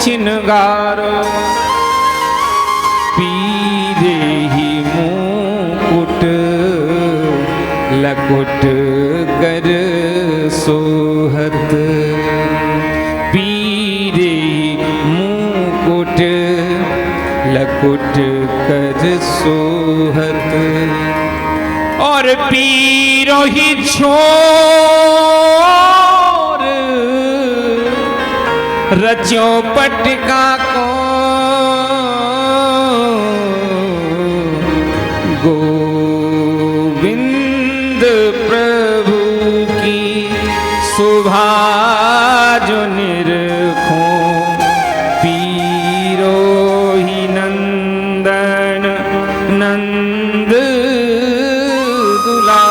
चिनगारो पीरे ही मुकुट लकुट कर सोहत पीरे मुकुट लकुट कर सोहत और पीरो ही छोर रचो पटका को गोविंद प्रभु की शोभा जो निरखो पीरो ही नंदन नंद दुला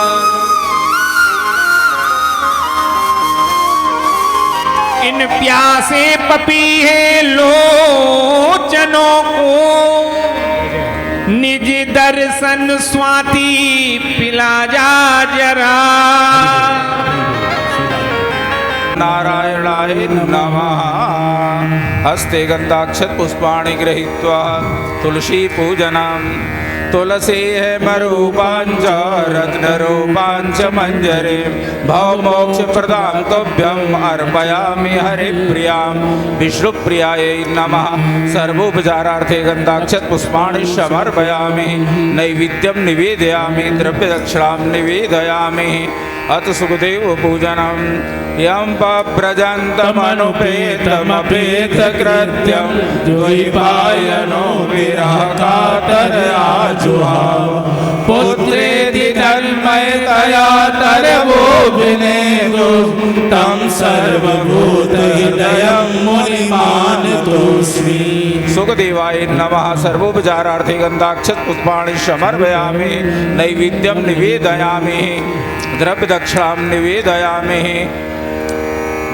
इन प्यासे पपीहे लोचनों को निज दर्शन स्वाति पिला जा जरा नारायणाय नमः। हस्ते गन्धाक्षत पुष्पाणि गृहीत्वा तुलसी पूजनम् तुलसेः मरूपाञ्च रत्नरूपाञ्च मञ्जरे भवमोक्षप्रदां तुभ्यम् अर्पयामि हरिप्रियां विष्णुप्रियायै नमः। सर्वोपचारार्थे गन्धाक्षत पुष्पाणि समर्पयामि नैवेद्यं निवेदयामि द्रव्यदक्षिणां निवेदयामि अथ सुखदेव पूजनम् यं पप्रजन्तमनुपेतमपेतकृत्यं द्वैपायनो विरहकातर आजुहाव पुत्रेति तन्मयतया तरवो विनेदो तं सर्वभूतहृदयं मुनिमानतोऽस्मि। सुखदेवाय नमः। सर्वोपचारार्थे गन्धाक्षत पुष्पाणि समर्पयामि नैवेद्यं निवेदयामि द्रव्यदक्षिणां निवेदयामि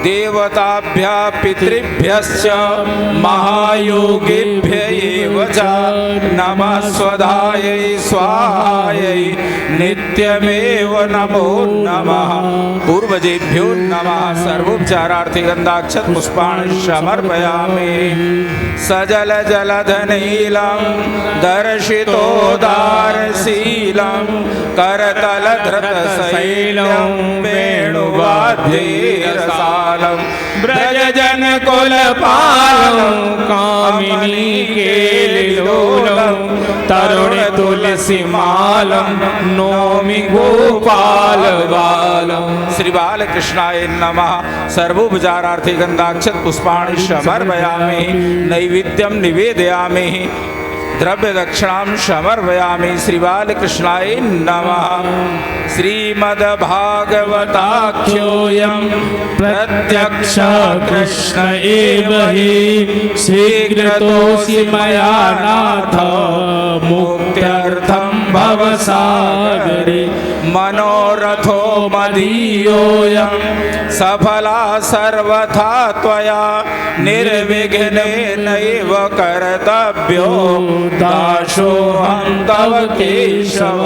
देवताभ्यः पितृभ्यश्च महायोगिभ्य एव च नमः स्वधायै स्वाहायै नित्यमेव नमो नमः। पूर्वजेभ्यो नमः। सर्वोपचारार्थे गन्धाक्षत पुष्पाणि समर्पयामि सजल जलधनीलं दर्शितोदारशीलं करतलधृतशैलं वेणुवाद्यैरसालं ब्रजजन कुलपालं कामिनी केलिलोलं तरुण तुलसी मालं नौमि गोपाल बालं। श्री बालकृष्णाय नमः। सर्वोपचारार्थे गन्धाक्षत पुष्पाणि समर्पयामि नैवेद्यं निवेदयामि द्रव्यदक्षिणां समर्पयामि श्री बालकृष्णाय नमः। श्रीमद्भागवताख्योऽयं प्रत्यक्ष कृष्ण एव हि शीघ्रतोऽसि मया नाथ मुक्त्यर्थं भवसागरे मनोरथो मदीयोऽयं सफला सर्वथा त्वया निर्विघ्नेनैव कर्तव्यो दासोऽहं तव केशव।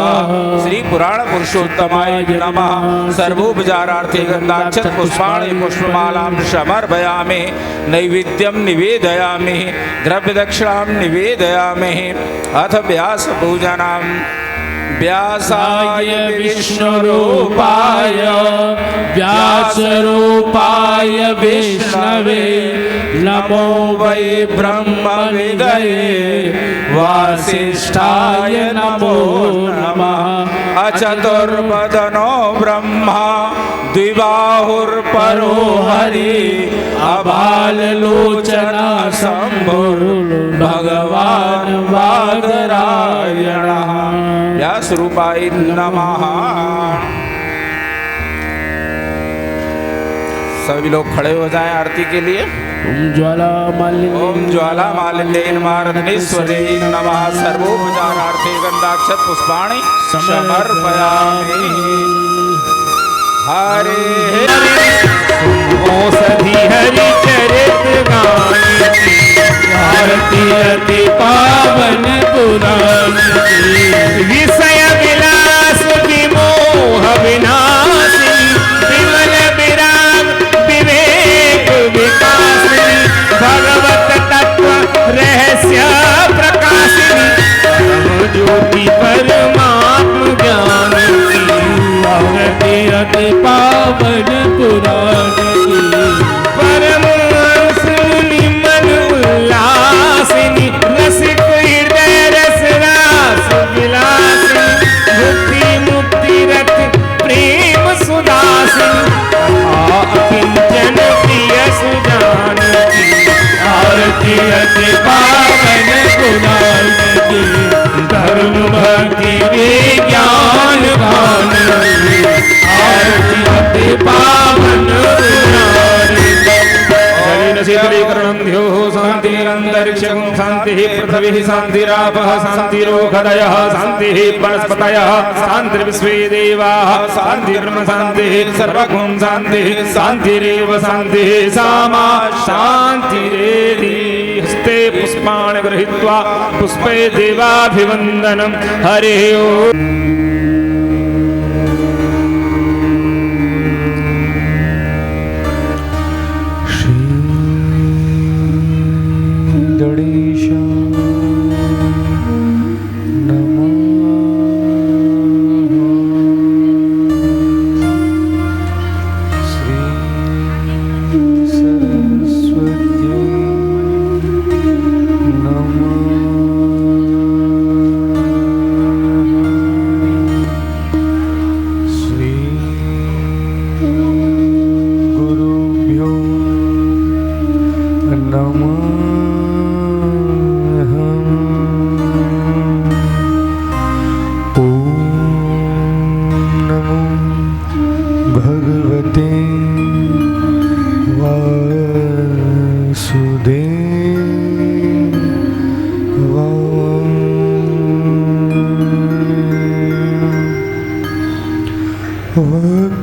श्री पुराण पुरुषोत्तमाय नमः। सर्वोपचारार्थे गन्धाक्षत पुष्पाणि पुष्पमालां समर्पयामि नैवेद्यं निवेदयामि द्रव्यदक्षिणां निवेदयामि अथ व्यास पूजनम् व्यासाय विष्णुरूपाय व्यासरूपाय विष्णवे नमो वै ब्रह्मविदये वासिष्ठाय नमो नमः। अचतुर्वदनो ब्रह्मा द्विबाहुर्परो हरि अबाललोचना शम्भुर्भगवान् वादरायणः। व्यासरूपाय नमः। सभी लोग खड़े हो जाएं आरती के लिए। ओम ज्वाला मालिन्ये नमः नमः। सर्वोपचारार्थे गन्धाक्षत पुष्पाणि समर्पयामि। हरे औषधि हरि चरित गायत्री आरती अति पावन पुराण विषय विलास विमोह विनाशिनी विमल विराग विवेक विकासिनी भगवत पावन पुराण की। परमहंस मुनि मन उल्लासिनी रसिक हृदय रस रास विलासिनी मुक्ति मुक्ति रथ प्रेम सुदासिनी किंचन प्रिय सुजान की। आरती अति पावन पुराण की। धर्म भक्ति विज्ञान भान की। आरती अति पावन पुराण की। जलेन शीतलीकरणं द्योः शान्तिरन्तरिक्षं शान्तिः पृथिवीः शान्तिरापः शान्तिरोषधयः शान्तिः वनस्पतयः शान्तिर्विश्वे देवाः शान्तिर्ब्रह्म शान्तिः सर्वगुण शान्तिः शान्तिरेव शान्तिः सामा शान्तिरेधि। हस्ते पुष्पाणि गृहीत्वा पुष्पे देवाभिवन्दनं हरिः ओम्।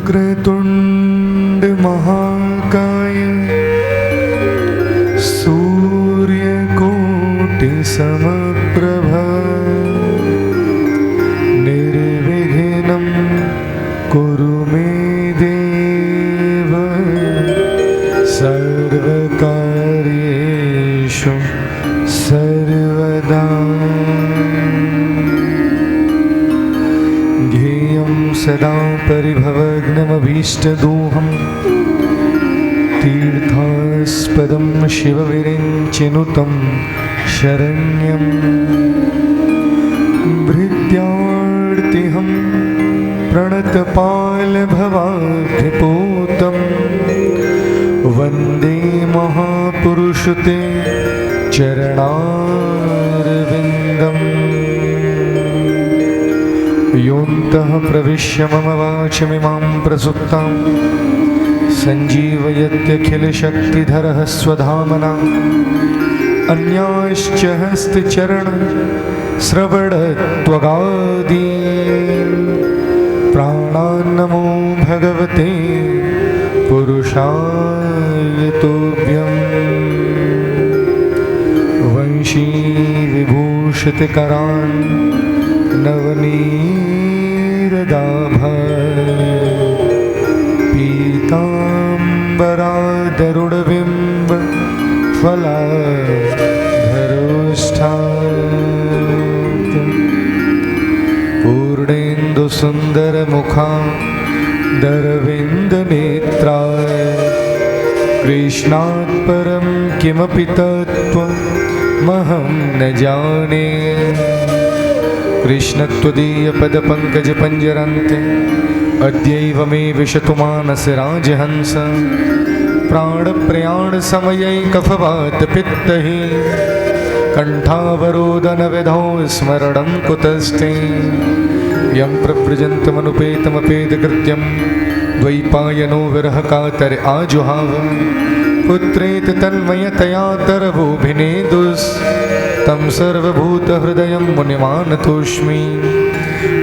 वक्रतुंड महाकाय सूर्यकोटि समप्रभ निर्विघ्नं कुरु मे देव सर्वकार्येषु सर्वदा। ध्येयं सदा परिभवग्नमभीष्टदोहं तीर्थास्पदं शिवविरिञ्चिनुतं शरण्यं भृत्यार्तिहं प्रणतपालभवाभ्यपूतं वन्दे महापुरुषते चरणारविन्दम्। योऽन्तः प्रविश्य मम वाचमिमां प्रसुप्तां सञ्जीवयत्यखिलशक्तिधरः स्वधामना। अन्याश्च हस्तचरणश्रवणत्वगादि प्राणान्नमो भगवते पुरुषाय तुभ्यं। वंशी विभूषितकरान् नवनीरदाभ पीताम्बरादरुणबिम्ब फलाधरोष्ठात् पूर्णेन्दुसुन्दरमुखादरविन्दनेत्राय कृष्णात् परं किमपि तत्त्वमहं न जाने। कृष्ण त्वदीयपदपङ्कजपञ्जरान्ते अद्यैव मे विशतु मानसे राजहंस। प्राणप्रयाणसमयैकफवातपित्तैः कण्ठावरोदनविधौ स्मरणं कुतस्ते। यं प्रव्रजन्तमनुपेतमपेदकृत्यं द्वैपायनो विरहकातर आजुहाव। पुत्रेति तन्मयतया तरवोऽभिनेदुस्तं सर्वभूतहृदयं मुनिमानतोऽस्मि।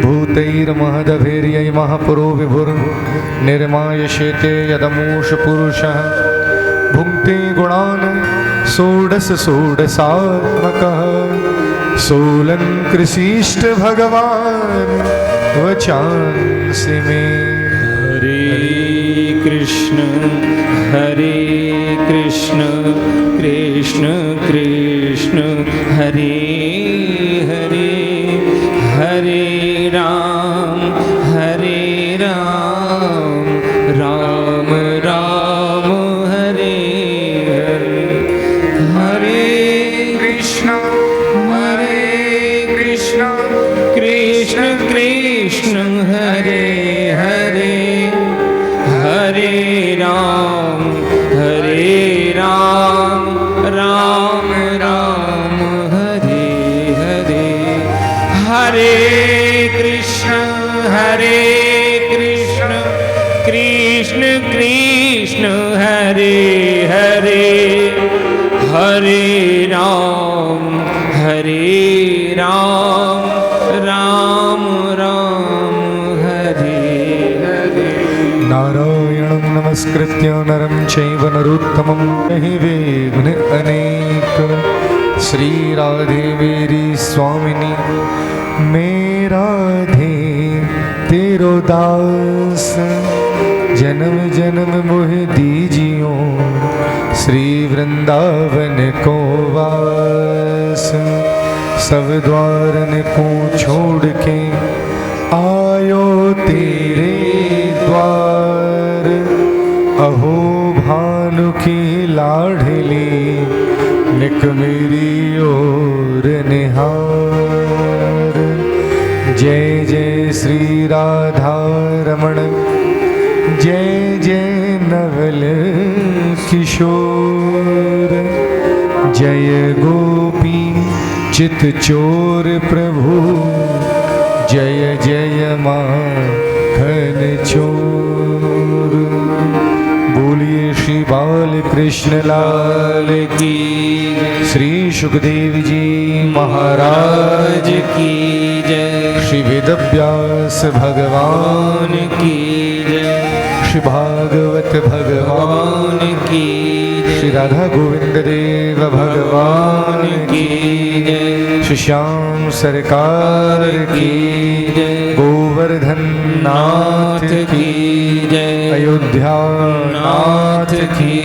भूतैर्महदभिर्यै महापुरो विभुर्निर्मायशेते यदमूषपुरुषः भुङ्क्ते गुणान् षोडशसात्मकः। सोऽलङ्कृशिष्ट भगवान् वचांसि मे। हरे कृष्ण कृष्ण कृष्ण हरे हरे हरे राम राम हरे राम राम राम हरे हरे। नारायणं नमस्कृत्य नरं चैव नरोत्तमं हि विघ्न अनेक। श्री राधे मेरी स्वामिनी मैं राधे तेरो दास, जन्म जन्म मोह दीजियो श्री वृंदावन को वास। सब द्वारन को छोड़ के आयो तेरे द्वार, अहो भानु की लाडली निक मेरी ओर निहार। जय जय श्री राधा रमण, जय जय नवल किशोर, जय गोपी चित चोर प्रभु, जय जय माखन चोर। बोलिए श्री बाल कृष्ण लाल की, श्री सुखदेव जी महाराज की जय, श्री वेदव्यास भगवान की जय, श्री भागवत भगवान की जय, श्री राधा गोविंद देव भगवान की जय, श्री श्याम सरकार की जय, गोवर्धन नाथ की जय, अयोध्या नाथ की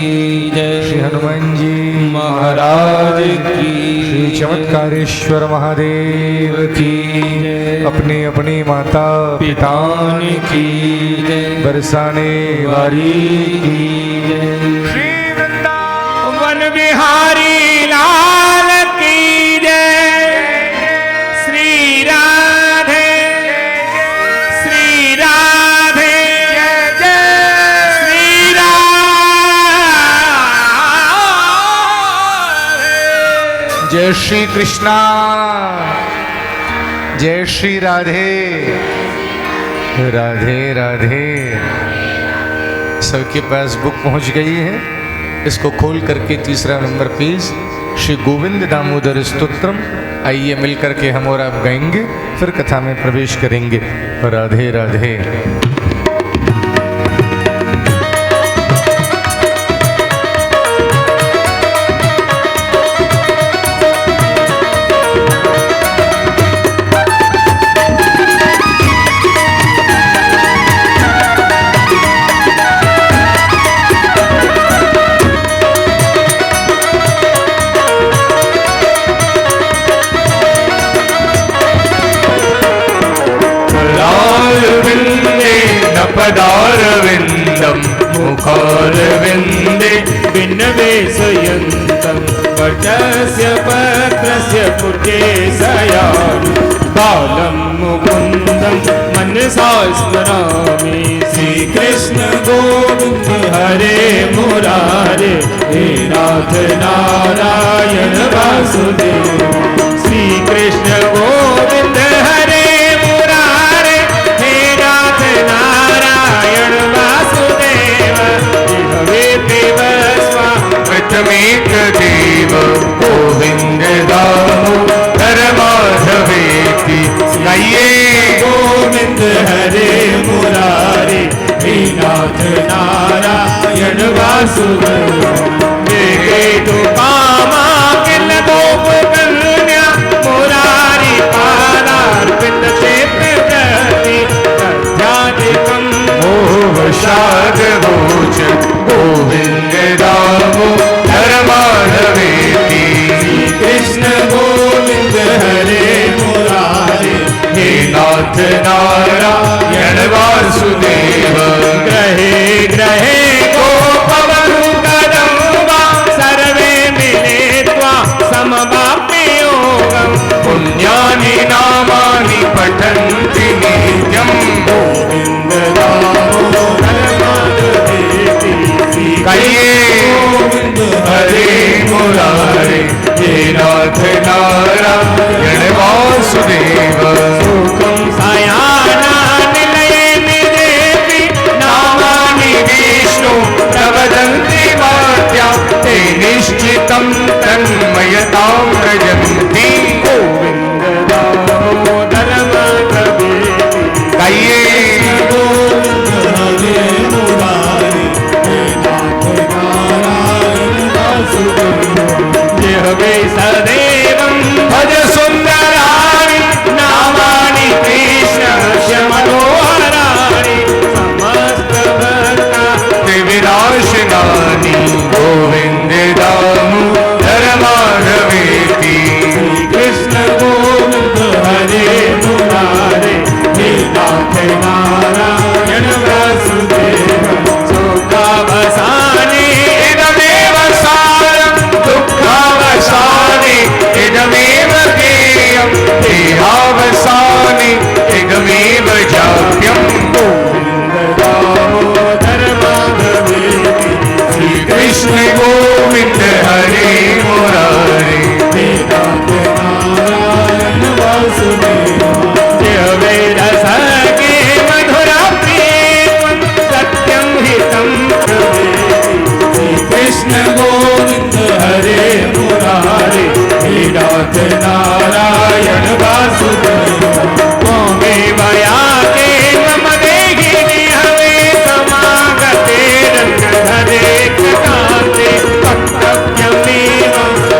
जय, श्री हनुमान जी महाराज की श्री चमत्कारेश्वर महादेव की जय, अपनी अपनी माता पिता की जय, बरसाने वाली की श्री वृंदावन बिहारी लाल की जय। श्री राधे श्री राधे श्री राधे। जय श्री कृष्णा, जय श्री राधे राधे राधे। सबके पास बुक पहुंच गई है, इसको खोल करके तीसरा नंबर पेज श्री गोविंद दामोदर स्तोत्रम। आइए मिलकर के हम और आप गाएंगे, फिर कथा में प्रवेश करेंगे। राधे राधे। पदारविन्दं मुखारविन्दे भिन्नवेशयन्तं वटस्य पत्रस्य पुटे शयामि बालं मुकुन्दं मनसा स्मरामि। श्रीकृष्ण गोविन्द हरे मुरारे, हे नाथ नारायण वासुदेव। श्रीकृष्ण गोविन्द हरे मुरारे, हे नाथ नारायण वासुदेव। जिह्वे पिब स्वामृतमेक देव, गोविंद दामोदर माधवेति। गाइए गोविंद हरे मुरारे, हे नाथ नारायण वासुदेव। देखे तो कामा किल गोप कन्या, मुरारी पादार्पित क्षेत्र प्रति। तथ्यादिकं मोहवशाद वोच, गोविंद दामोदर माधवेति। कृष्ण गोविंद हरे मुरारे, हे नाथ नारायण वासुदेव। ग्रहे ग्रहे गोपवधू कदम्ब, देवं तन्मयतां व्रजन्ति गोविंद दामोदर माधवेति गाइए जिह्वे सदेवं भज सुंदराणि नामानि कृष्णस्य मनोहराणि समस्त भक्ता त्रिविराशनानि गोविन्द दामोदर माधवेति कृष्ण गोविंद हरे मुरारे हे नाथ नारायण वासुदेव शोकावसाने इदमेव सारं दुःखावसाने इदमेव ज्ञेयं देहावसाने इदमेव जाप्यम् गोविंद दामोदर माधवेति कृष्ण गोविंद हरे मुरारे हे नाथ नारायण वासुदेव जिह्वे रसके मधुरा प्रेम सत्यं हितं प्रवेति श्रीकृष्ण गोविंद हरे मुरारे हे नाथ नारायण वासुदेव त्वमेव याके मम देहि हवे समागते रंगधरे कृतान्ते वक्तव्यमेव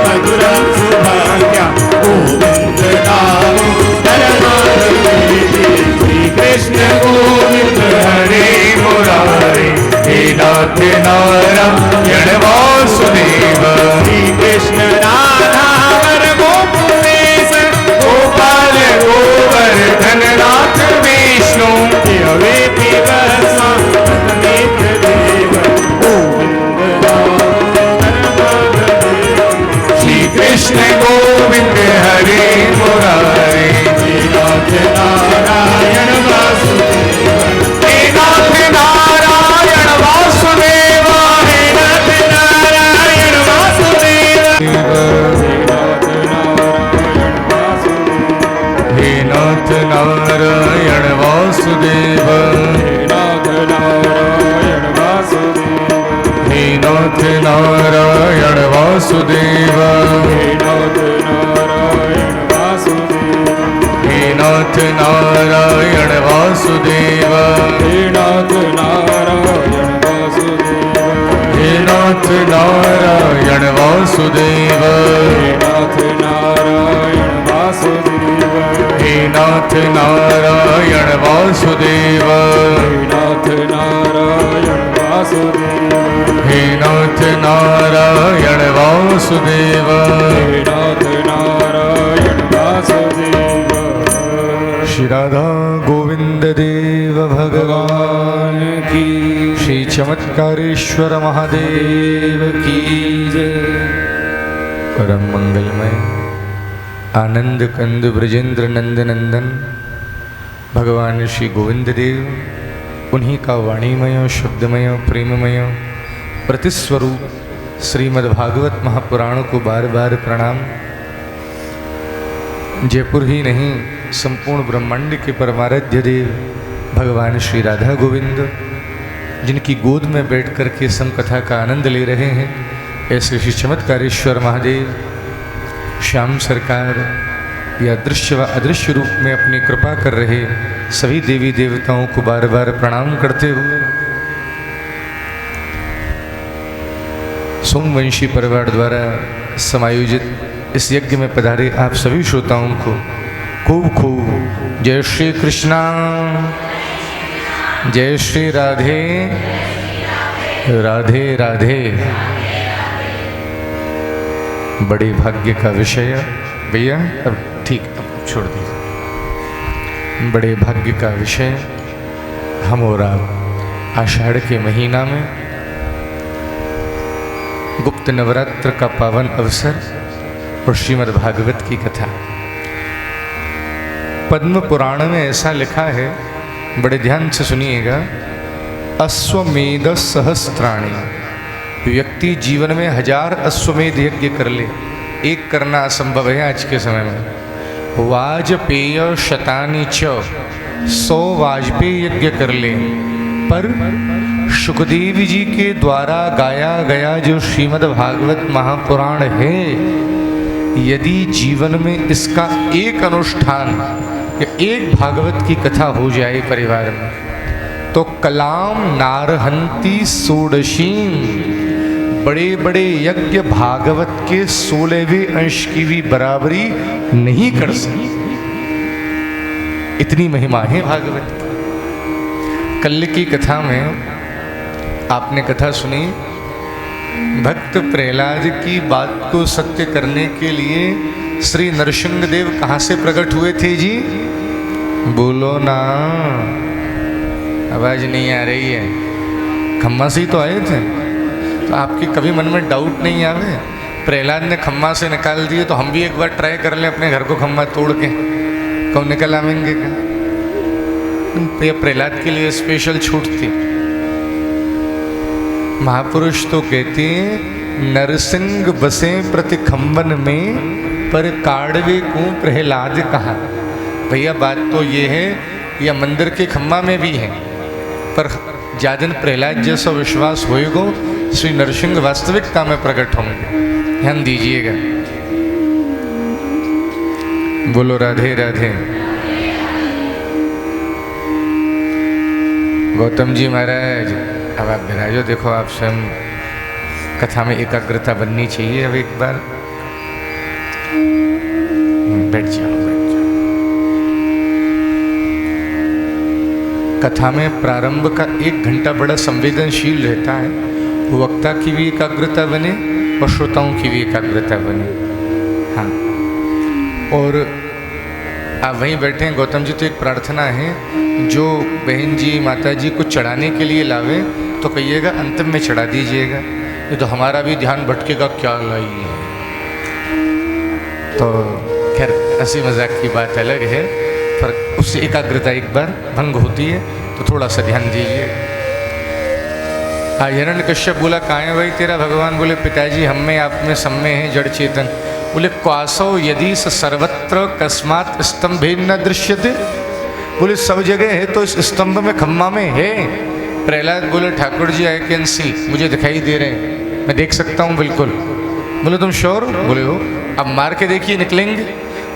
मधुरं सुभाग्या गोविन्द दामोदर माधवेति श्रीकृष्ण गोविन्द हरे मुरारे हे नाथ नारायण वासुदेव श्रीकृष्ण राधा वर गोकुलेश गोपाल गोवर्धन नाथ विष्णु जिह्वे पिबस्व नेत्र नाथ नारायण वासुदेव हे नाथ नारायण वासुदेव हे नाथ नारायण वासुदेव हे नाथ नारायण वासुदेव हे नाथ नारायण वासुदेव हे नाथ नारायण वासुदेव हे नाथ नारायण वासुदेव हे नाथ नारायण वासुदेव हे नाथ नारायण वासुदेव हे नाथ नारायण वासुदेव श्री राधा गोविंद देव भगवान की श्री चमत्कारेश्वर महादेव की जय। परम मंगलमय आनंद कंद ब्रजेंद्र नंद नंदन भगवान श्री गोविंद देव, उन्हीं का वाणीमय शुद्धमय प्रेममय प्रतिस्वरूप श्रीमद्भागवत महापुराण को बार बार प्रणाम। जयपुर ही नहीं, संपूर्ण ब्रह्मांड के परमाराध्य देव भगवान श्री राधा गोविंद, जिनकी गोद में बैठ कर के संकथा का आनंद ले रहे हैं, ऐसे श्री चमत्कारेश्वर महादेव श्याम सरकार या दृश्य व अदृश्य रूप में अपनी कृपा कर रहे सभी देवी देवताओं को बार बार प्रणाम करते हुए सोमवंशी परिवार द्वारा समायोजित इस यज्ञ में पधारे आप सभी श्रोताओं को खूब खूब जय श्री कृष्णा, जय श्री राधे राधे राधे। बड़े भाग्य का विषय भैया, अब ठीक, अब छोड़ दीजिए। बड़े भाग्य का विषय हम और आप आषाढ़ के महीना में गुप्त नवरात्र का पावन अवसर और श्रीमद् भागवत की कथा। पद्म पुराण में ऐसा लिखा है, बड़े ध्यान से सुनिएगा, अश्वमेध सहस्त्राणी, व्यक्ति जीवन में 1000 अश्वमेध यज्ञ कर ले, एक करना असंभव है आज के समय में। वाजपेय शतानि च, 100 वाजपेय यज्ञ कर ले, पर सुखदेव जी के द्वारा गाया गया जो श्रीमद् भागवत महापुराण है, यदि जीवन में इसका एक अनुष्ठान या एक भागवत की कथा हो जाए परिवार में, तो कलाम नारहंती षोडशीम, बड़े बड़े यज्ञ भागवत के 16वें अंश की भी बराबरी नहीं कर सकती। इतनी महिमा है भागवत की। कल की कथा में आपने कथा सुनी, भक्त प्रहलाद की बात को सत्य करने के लिए श्री नरसिंह देव कहाँ से प्रकट हुए थे जी? बोलो ना, आवाज नहीं आ रही है। खम्मा से ही तो आए थे। तो आपके कभी मन में डाउट नहीं आवे, प्रहलाद ने खम्मा से निकाल दिए तो हम भी एक बार ट्राई कर लें अपने घर को खम्मा तोड़ के, कौन निकल आवेंगे क्या? ये प्रहलाद के लिए स्पेशल छूट थी। महापुरुष तो कहते हैं नरसिंह बसे प्रति खम्बन में, पर काड़वे को प्रहलाद कहा। भैया बात तो ये है, या मंदिर के खम्मा में भी है, पर जादन प्रहलाद जैसा विश्वास होएगा, श्री नरसिंह वास्तविकता में प्रकट होंगे। ध्यान दीजिएगा। बोलो राधे राधे। गौतम जी महाराज अब आप विराजो। देखो आप स्वयं कथा में एकाग्रता बननी चाहिए। अब एक बार बैठ जाओ, बैठ जाओ। कथा में प्रारंभ का 1 घंटा बड़ा संवेदनशील रहता है। वक्ता की भी एकाग्रता बने और श्रोताओं की भी एकाग्रता बने। हाँ, और आप वहीं बैठे हैं गौतम जी, तो एक प्रार्थना है, जो बहन जी माता जी को चढ़ाने के लिए लावे तो कहिएगा अंतिम में चढ़ा दीजिएगा, ये तो हमारा भी ध्यान भटकेगा क्या लाई है। तो खैर हंसी मजाक की बात अलग है, पर उससे एकाग्रता एक बार भंग होती है, तो थोड़ा सा ध्यान दीजिए। हिरण्यकश्यप बोला कहाँ है भाई तेरा भगवान? बोले पिताजी हम में आप में सब में है जड़ चेतन। बोले क्वासो यदि सर्वत्र कस्मात स्तंभे न दृश्यते? बोले सब जगह है तो इस स्तंभ में खम्मा में है। प्रहलाद बोले Thakur ji I can see, मुझे दिखाई दे रहे हैं, मैं देख सकता हूँ बिल्कुल। बोले तुम श्योर? बोले हो। अब मार के देखिए निकलेंगे।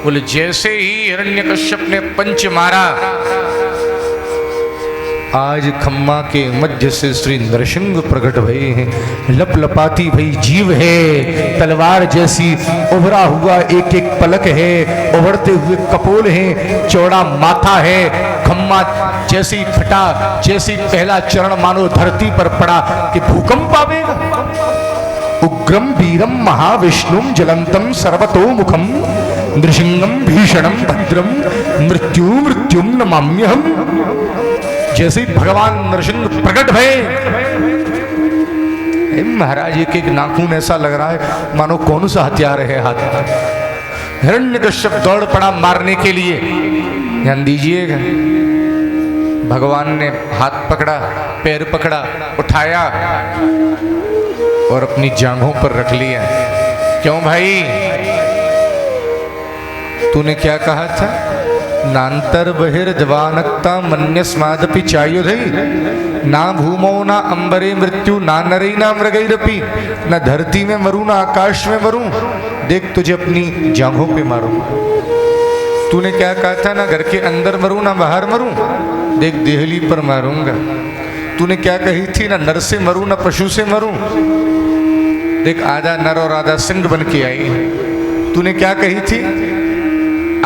बोले जैसे ही हिरण्यकश्यप ने पंच मारा, आज खम्मा के मध्य से श्री नरसिंह प्रकट भये हैं। लपलपाती भई जीव है, तलवार जैसी उभरा हुआ एक एक पलक है, उभरते हुए कपोल है, चौड़ा माथा है, खम्मा जैसी फटा, जैसी पहला चरण मानो धरती पर पड़ा कि भूकंप आवेगा। उग्रम वीरम महाविष्णुम जलंतम सर्वतोमुखम नृसिंहम भीषणम भद्रम मृत्युम नमाम्यहम। जैसे ही भगवान नरसिंह प्रकट भये, महाराज एक एक नाखून ऐसा लग रहा है मानो कौन सा हथियार है हाथ में। हिरण्यकश्यप दौड़ पड़ा मारने के लिए। ध्यान दीजिएगा, भगवान ने हाथ पकड़ा, पैर पकड़ा, उठाया और अपनी जांघों पर रख लिया। क्यों भाई? तूने क्या कहा था? नान्तर बहिर्जवानक्ता मन्यस्मादपि चायुधै, ना भूमौ ना अंबरे मृत्यु ना नरै ना मृगैरपि। न धरती में मरूं ना आकाश में मरूं, देख तुझे अपनी जांघों पे मारूं। तूने क्या कहा था? ना घर के अंदर मरूं ना बाहर मरूं, देख देहली पर मारूंगा। तूने क्या कही थी? ना नर से मरूं ना पशु से मरूं, देख आधा नर और आधा सिंह बन के आई। तूने क्या कही थी?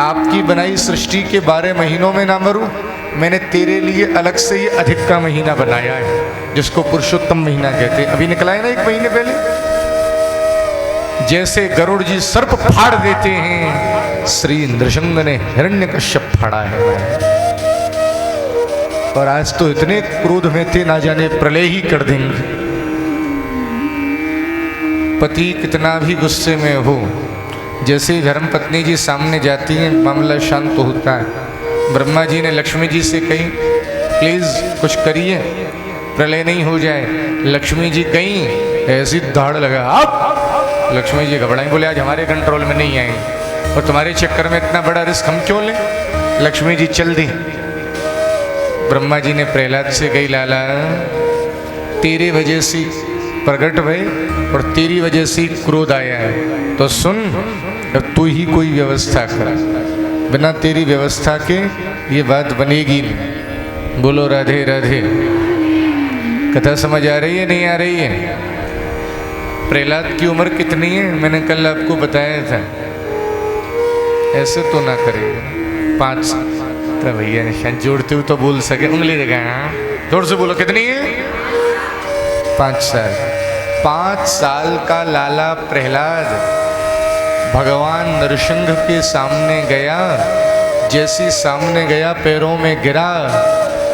आपकी बनाई सृष्टि के 12 महीनों में ना मरूं, मैंने तेरे लिए अलग से ही अधिक का महीना बनाया है, जिसको पुरुषोत्तम महीना कहते हैं। अभी निकला है ना 1 महीने पहले। जैसे गरुड़ जी सर्प फाड़ देते हैं, श्री नृसिंह ने हिरण्यकश्यप फाड़ा है। और आज तो इतने क्रोध में थे, ना जाने प्रलय ही कर देंगे। पति कितना भी गुस्से में हो, जैसे ही धर्म पत्नी जी सामने जाती हैं, मामला शांत तो होता है। ब्रह्मा जी ने लक्ष्मी जी से कही प्लीज कुछ करिए, प्रलय नहीं हो जाए। लक्ष्मी जी गई, ऐसी दाड़ लगा आप। लक्ष्मी जी घबराई, बोले आज हमारे कंट्रोल में नहीं आएंगे, और तुम्हारे चक्कर में इतना बड़ा रिस्क हम क्यों लें। लक्ष्मी जी चल दी। ब्रह्मा जी ने प्रहलाद से कही लाला तेरे वजह से प्रकट भय और तेरी वजह से क्रोध आया है। तो सुन, अब तू ही कोई व्यवस्था कर, बिना तेरी व्यवस्था के ये बात बनेगी नहीं। बोलो राधे राधे। कथा समझ आ रही है नहीं आ रही है? प्रहलाद की उम्र कितनी है मैंने कल आपको बताया था, ऐसे तो ना करेगा। 5 तो भैया निशान जोड़ते हुए तो बोल सके, उंगली जगह जोर से बोलो, कितनी है? 5 साल। 5 साल का लाला प्रहलाद भगवान नरसिंह के सामने गया। जैसे सामने गया पैरों में गिरा,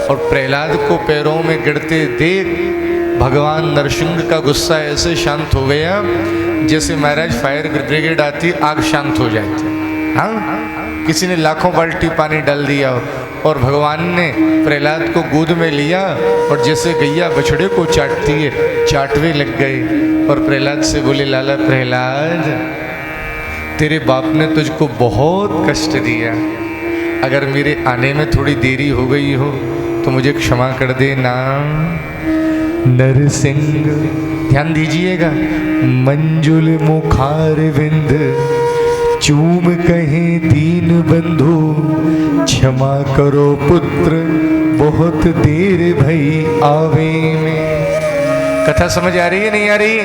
और प्रहलाद को पैरों में गिरते देख भगवान नरसिंह का गुस्सा ऐसे शांत हो गया जैसे महाराज फायर ब्रिगेड आती आग शांत हो जाती। हाँ, किसी ने लाखों बाल्टी पानी डाल दिया और भगवान ने प्रहलाद को गोद में लिया और जैसे गैया बछड़े को चाटती है चाटवे लग गए। और प्रहलाद से बोले, लाला प्रहलाद, तेरे बाप ने तुझको बहुत कष्ट दिया, अगर मेरे आने में थोड़ी देरी हो गई हो तो मुझे क्षमा कर देना। नरसिंह, ध्यान दीजिएगा, मंजुल मुखार विंद चूम कहे दीन बंधु, क्षमा करो पुत्र बहुत देर भई आवे में। कथा समझ आ रही है नहीं आ रही है?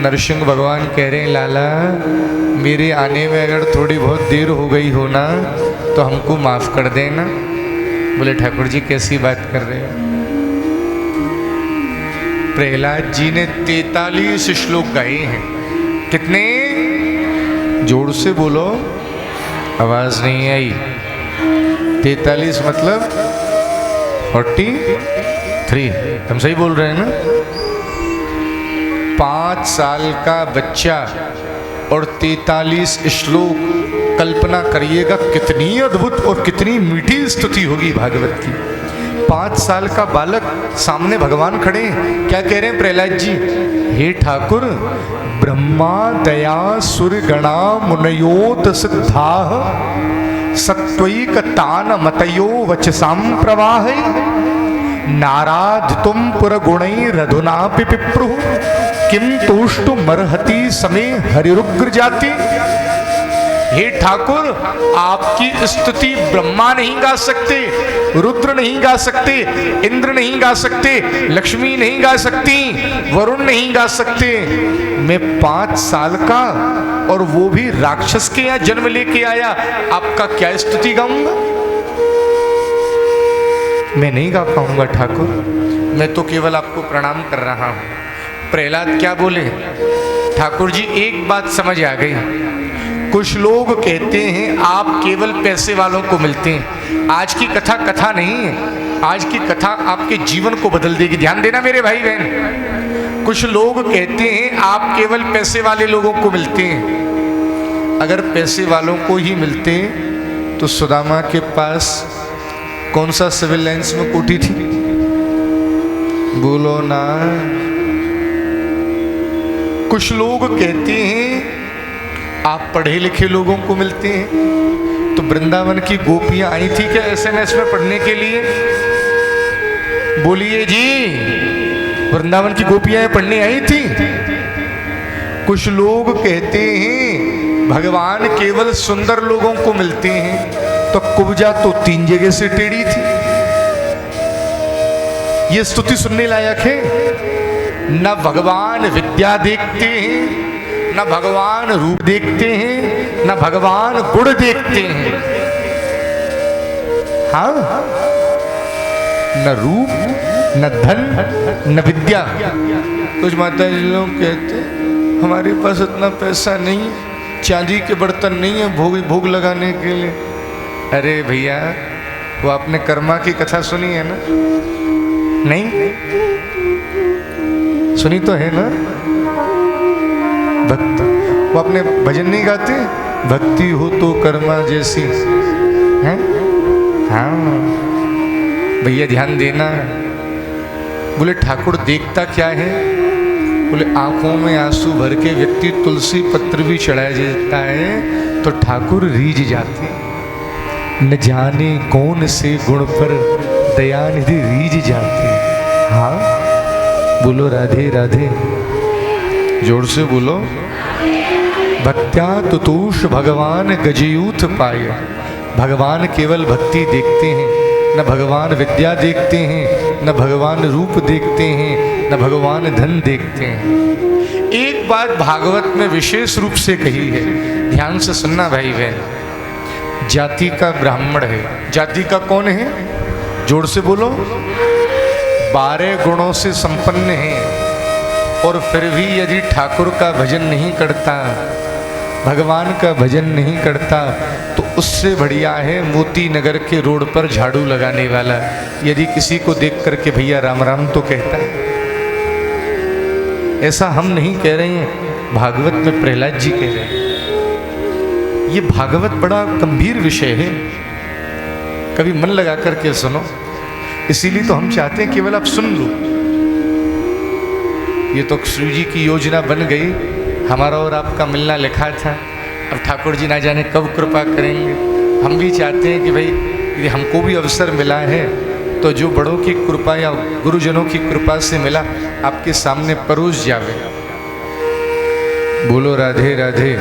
नरसिंह भगवान कह रहे हैं, लाला मेरे आने में अगर थोड़ी बहुत देर हो गई हो ना तो हमको माफ कर देना। बोले, ठाकुर जी कैसी बात कर रहे हो? प्रहलाद जी ने 43 श्लोक गाए हैं। कितने? जोर से बोलो, आवाज नहीं आई। 43 मतलब 43। हम सही बोल रहे हैं ना? 5 साल का बच्चा और 43 श्लोक। कल्पना करिएगा कितनी अद्भुत और कितनी मीठी स्तुति होगी भागवत की। 5 साल का बालक, सामने भगवान खड़े हैं, क्या कह रहे हैं प्रहलाद जी? हे ठाकुर, ब्रह्मा दया सुर गणा मुनयोत सिद्धा सत्वैक तान मतयो वचसाम प्रवाह नाराध तुम पुर गुणै रधुना पिप्रु किम तोष्टु मरहति समय हरिरुग्र जाति। हे ठाकुर, आपकी स्तुति ब्रह्मा नहीं गा सकते, रुद्र नहीं गा सकते, इंद्र नहीं गा सकते, लक्ष्मी नहीं गा सकती, वरुण नहीं गा सकते। मैं 5 साल का और वो भी राक्षस के यहाँ जन्म लेके आया, आपका क्या स्तुति गाऊंगा? मैं नहीं गा पाऊंगा ठाकुर, मैं तो केवल आपको प्रणाम कर रहा हूं। प्रहलाद क्या बोले? ठाकुर जी एक बात समझ आ गई। कुछ लोग कहते हैं आप केवल पैसे वालों को मिलते हैं। आज की कथा कथा नहीं है, आज की कथा आपके जीवन को बदल देगी। ध्यान देना मेरे भाई बहन। कुछ लोग कहते हैं आप केवल पैसे वाले लोगों को मिलते हैं। अगर पैसे वालों को ही मिलते तो सुदामा के पास कौन सा सिविल लाइंस में कोठी थी? बोलो ना। कुछ लोग कहते हैं आप पढ़े लिखे लोगों को मिलते हैं। तो वृंदावन की गोपियां आई थी क्या एसएमएस में पढ़ने के लिए? बोलिए जी, वृंदावन की गोपियां पढ़ने आई थी। कुछ लोग कहते हैं भगवान केवल सुंदर लोगों को मिलते हैं। तो कुब्जा तो 3 जगह से टेढ़ी थी। ये स्तुति सुनने लायक है? न भगवान विद्या देखते हैं, न भगवान रूप देखते हैं, न भगवान गुण देखते हैं। हाँ, न रूप, न धन, न विद्या। कुछ माता जी लोग कहते हमारे पास इतना पैसा नहीं, चांदी के बर्तन नहीं है भोग लगाने के लिए। अरे भैया, वो आपने कर्मा की कथा सुनी है ना? नहीं सुनी तो है ना? भक्त, वो अपने भजन नहीं गाते? भक्ति हो तो कर्मा जैसी है। हाँ भैया ध्यान देना। बोले ठाकुर देखता क्या है? बोले आंखों में आंसू भर के व्यक्ति तुलसी पत्र भी चढ़ाया जाता है तो ठाकुर रीझ जाते। न जाने कौन से गुण पर दयानिधि रीझ जाती। हाँ बोलो राधे राधे, जोर से बोलो। भक्त्या तुतूष भगवान गजयूथ पाए। भगवान केवल भक्ति देखते हैं, न भगवान विद्या देखते हैं, न भगवान रूप देखते हैं, न भगवान धन देखते हैं। एक बात भागवत में विशेष रूप से कही है, ध्यान से सुनना भाई बहन। जाति का ब्राह्मण है। जाति का कौन है? जोर से बोलो। 12 गुणों से संपन्न है और फिर भी यदि ठाकुर का भजन नहीं करता, भगवान का भजन नहीं करता, तो उससे बढ़िया है मोती नगर के रोड पर झाड़ू लगाने वाला, यदि किसी को देख करके भैया राम राम तो कहता है। ऐसा हम नहीं कह रहे हैं, भागवत में प्रहलाद जी कह रहे हैं। ये भागवत बड़ा गंभीर विषय है, कभी मन लगा करके सुनो। इसीलिए तो हम चाहते हैं केवल आप सुन लो। ये तो श्री जी की योजना बन गई, हमारा और आपका मिलना लिखा था। अब ठाकुर जी ना जाने कब कृपा करेंगे। हम भी चाहते हैं कि भाई यदि हमको भी अवसर मिला है तो जो बड़ों की कृपा या गुरुजनों की कृपा से मिला आपके सामने परोस जावे। बोलो राधे राधे।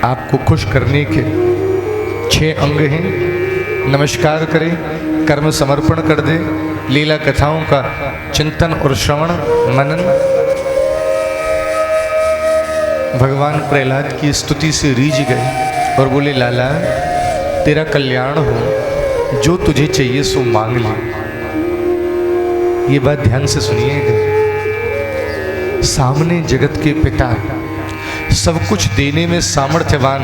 आपको खुश करने के 6 अंग हैं। नमस्कार करें, कर्म समर्पण कर दे, लीला कथाओं का चिंतन और श्रवण मनन। भगवान प्रहलाद की स्तुति से रीझ गए और बोले, लाला तेरा कल्याण हो, जो तुझे चाहिए सो मांग ले। ये बात ध्यान से सुनिएगा। सामने जगत के पिता, सब कुछ देने में सामर्थ्यवान,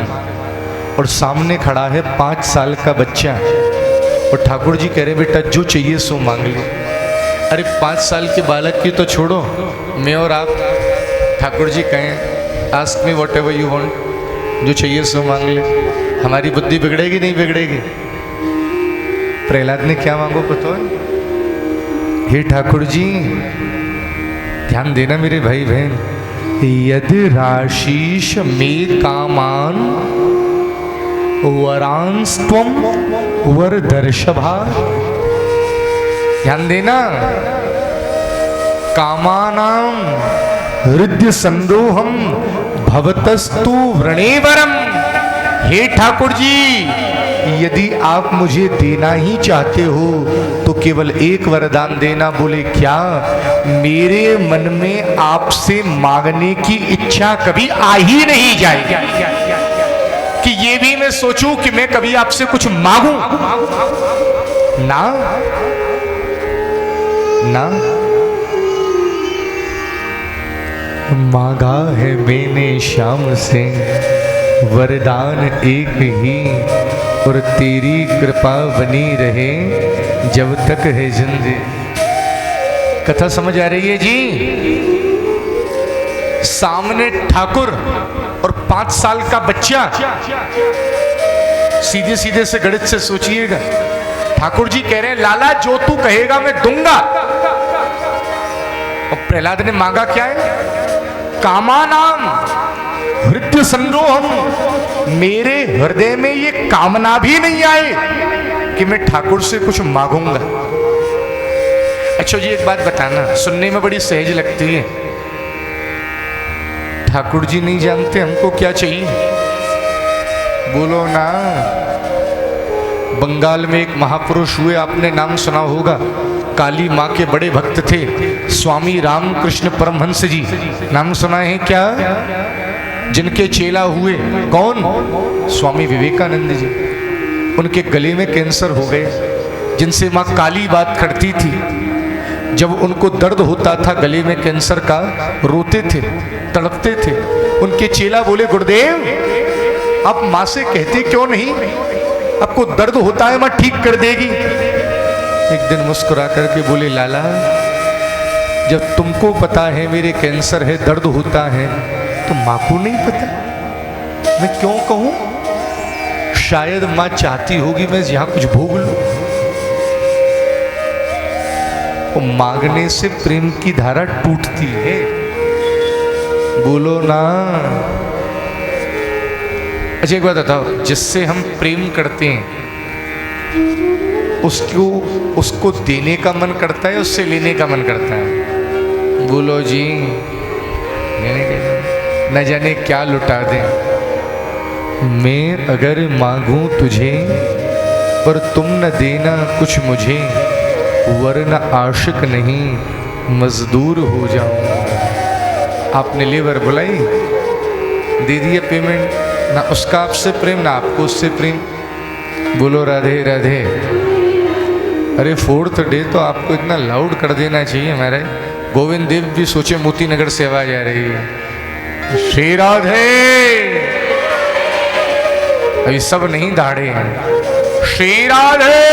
और सामने खड़ा है 5 साल का बच्चा, और ठाकुर जी कह रहे बेटा जो चाहिए सो मांग ले। अरे 5 साल के बालक की तो छोड़ो, मैं और आप ठाकुर जी कहें ask me what ever you want, जो चाहिए सो मांग ले, हमारी बुद्धि बिगड़ेगी नहीं बिगड़ेगी? प्रहलाद ने क्या मांगो पता है? हे ठाकुर जी, ध्यान देना मेरे भाई बहन, यदि राशीष में कामान वरांस्त्वम वर दर्शभा। ध्यान देना। कामानाम हृदय संदोहम भवतस्तु वृणेवरम। हे ठाकुर जी, यदि आप मुझे देना ही चाहते हो तो केवल एक वरदान देना। बोले क्या? मेरे मन में आपसे मांगने की इच्छा कभी आ ही नहीं जाएगी कि ये भी मैं सोचूं कि मैं कभी आपसे कुछ मांगूं ना ना। मांगा है मैंने श्याम से वरदान एक ही, और तेरी कृपा बनी रहे जब तक है जिंदगी। कथा समझ आ रही है जी? सामने ठाकुर और 5 साल का बच्चा। सीधे सीधे से गणित से सोचिएगा। ठाकुर जी कह रहे हैं लाला जो तू कहेगा मैं दूंगा। और प्रहलाद ने मांगा क्या है? कामानाम हृदय संरोहम। मेरे हृदय में ये कामना भी नहीं आए कि मैं ठाकुर से कुछ मांगूंगा। अच्छा जी एक बात बताना, सुनने में बड़ी सहज लगती है। ठाकुर जी नहीं जानते हमको क्या चाहिए? बोलो ना। बंगाल में एक महापुरुष हुए, आपने नाम सुना होगा। काली माँ के बड़े भक्त थे, स्वामी रामकृष्ण परमहंस जी। नाम सुना है क्या? जिनके चेला हुए कौन? स्वामी विवेकानंद जी। उनके गले में कैंसर हो गए, जिनसे माँ काली बात करती थी। जब उनको दर्द होता था गले में कैंसर का, रोते थे, तड़पते थे। उनके चेला बोले गुरुदेव आप माँ से कहते क्यों नहीं? आपको दर्द होता है माँ ठीक कर देगी। एक दिन मुस्कुरा करके बोले लाला जब तुमको पता है मेरे कैंसर है, दर्द होता है, तो माँ को नहीं पता? मैं क्यों कहूं? शायद माँ चाहती होगी मैं यहां कुछ भोग लूं। तो मांगने से प्रेम की धारा टूटती है। बोलो ना। अच्छा एक बात बताओ, जिससे हम प्रेम करते हैं उसको देने का मन करता है, उससे लेने का मन करता है? बोलो जी, न जाने क्या लुटा दें। मैं अगर मांगूं तुझे पर तुम न देना कुछ मुझे, वरना आशिक नहीं मजदूर हो जाऊं। आपने लेबर बुलाई, दे दिया पेमेंट, ना उसका आपसे प्रेम ना आपको उससे प्रेम। बोलो राधे राधे। अरे 4th डे तो आपको इतना लाउड कर देना चाहिए हमारे। गोविंद देव भी सोचे मोती नगर से आवाज आ रही है, श्री राधे। अभी सब नहीं दाढ़े हैं, श्री राधे।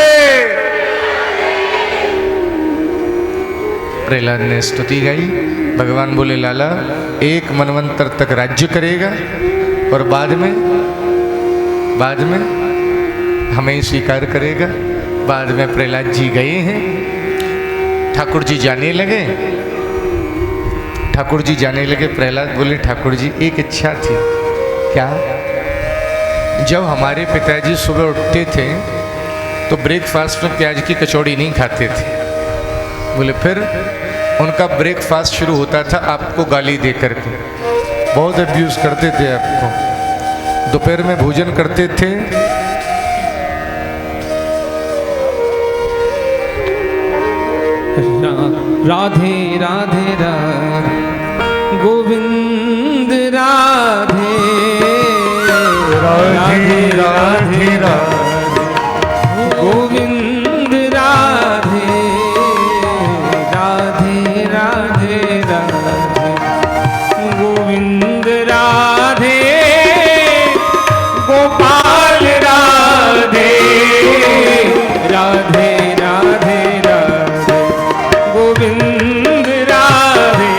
प्रहलाद ने स्तुति गाई। भगवान बोले लाला 1 मनवंतर तक राज्य करेगा और बाद में हमें स्वीकार करेगा। बाद में प्रहलाद जी गए हैं, ठाकुर जी जाने लगे। प्रहलाद बोले ठाकुर जी एक इच्छा थी। क्या? जब हमारे पिताजी सुबह उठते थे तो ब्रेकफास्ट में प्याज की कचौड़ी नहीं खाते थे। बोले फिर? उनका ब्रेकफास्ट शुरू होता था आपको गाली दे करके, बहुत अब्यूज करते थे आपको। दोपहर में भोजन करते थे, राधे राधे राधे गोविंद राधे राधे राधे राधे गोविंद राधे राधे राधे राधे गोविंद राधे गोपाल राधे राधे राधे राधे गोविंद राधे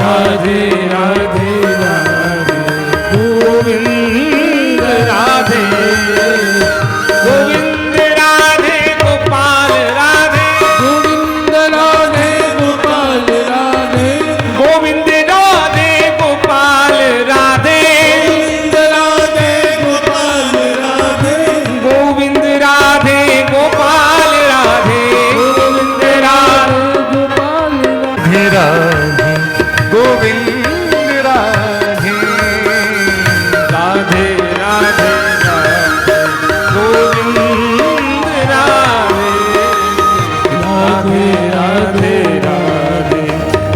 राधे राधे राधे गोविंद राधे गोविंद राधे गोपाल राधे गोविंद राधे गोपाल राधे गोविंद राधे गोपाल राधे गोविंद राधे गोपाल राधे गोविंद राधे गोपाल राधे राधे गोविंद राधे राधे राधे राधे गोविंद राधे राधे राधे राधे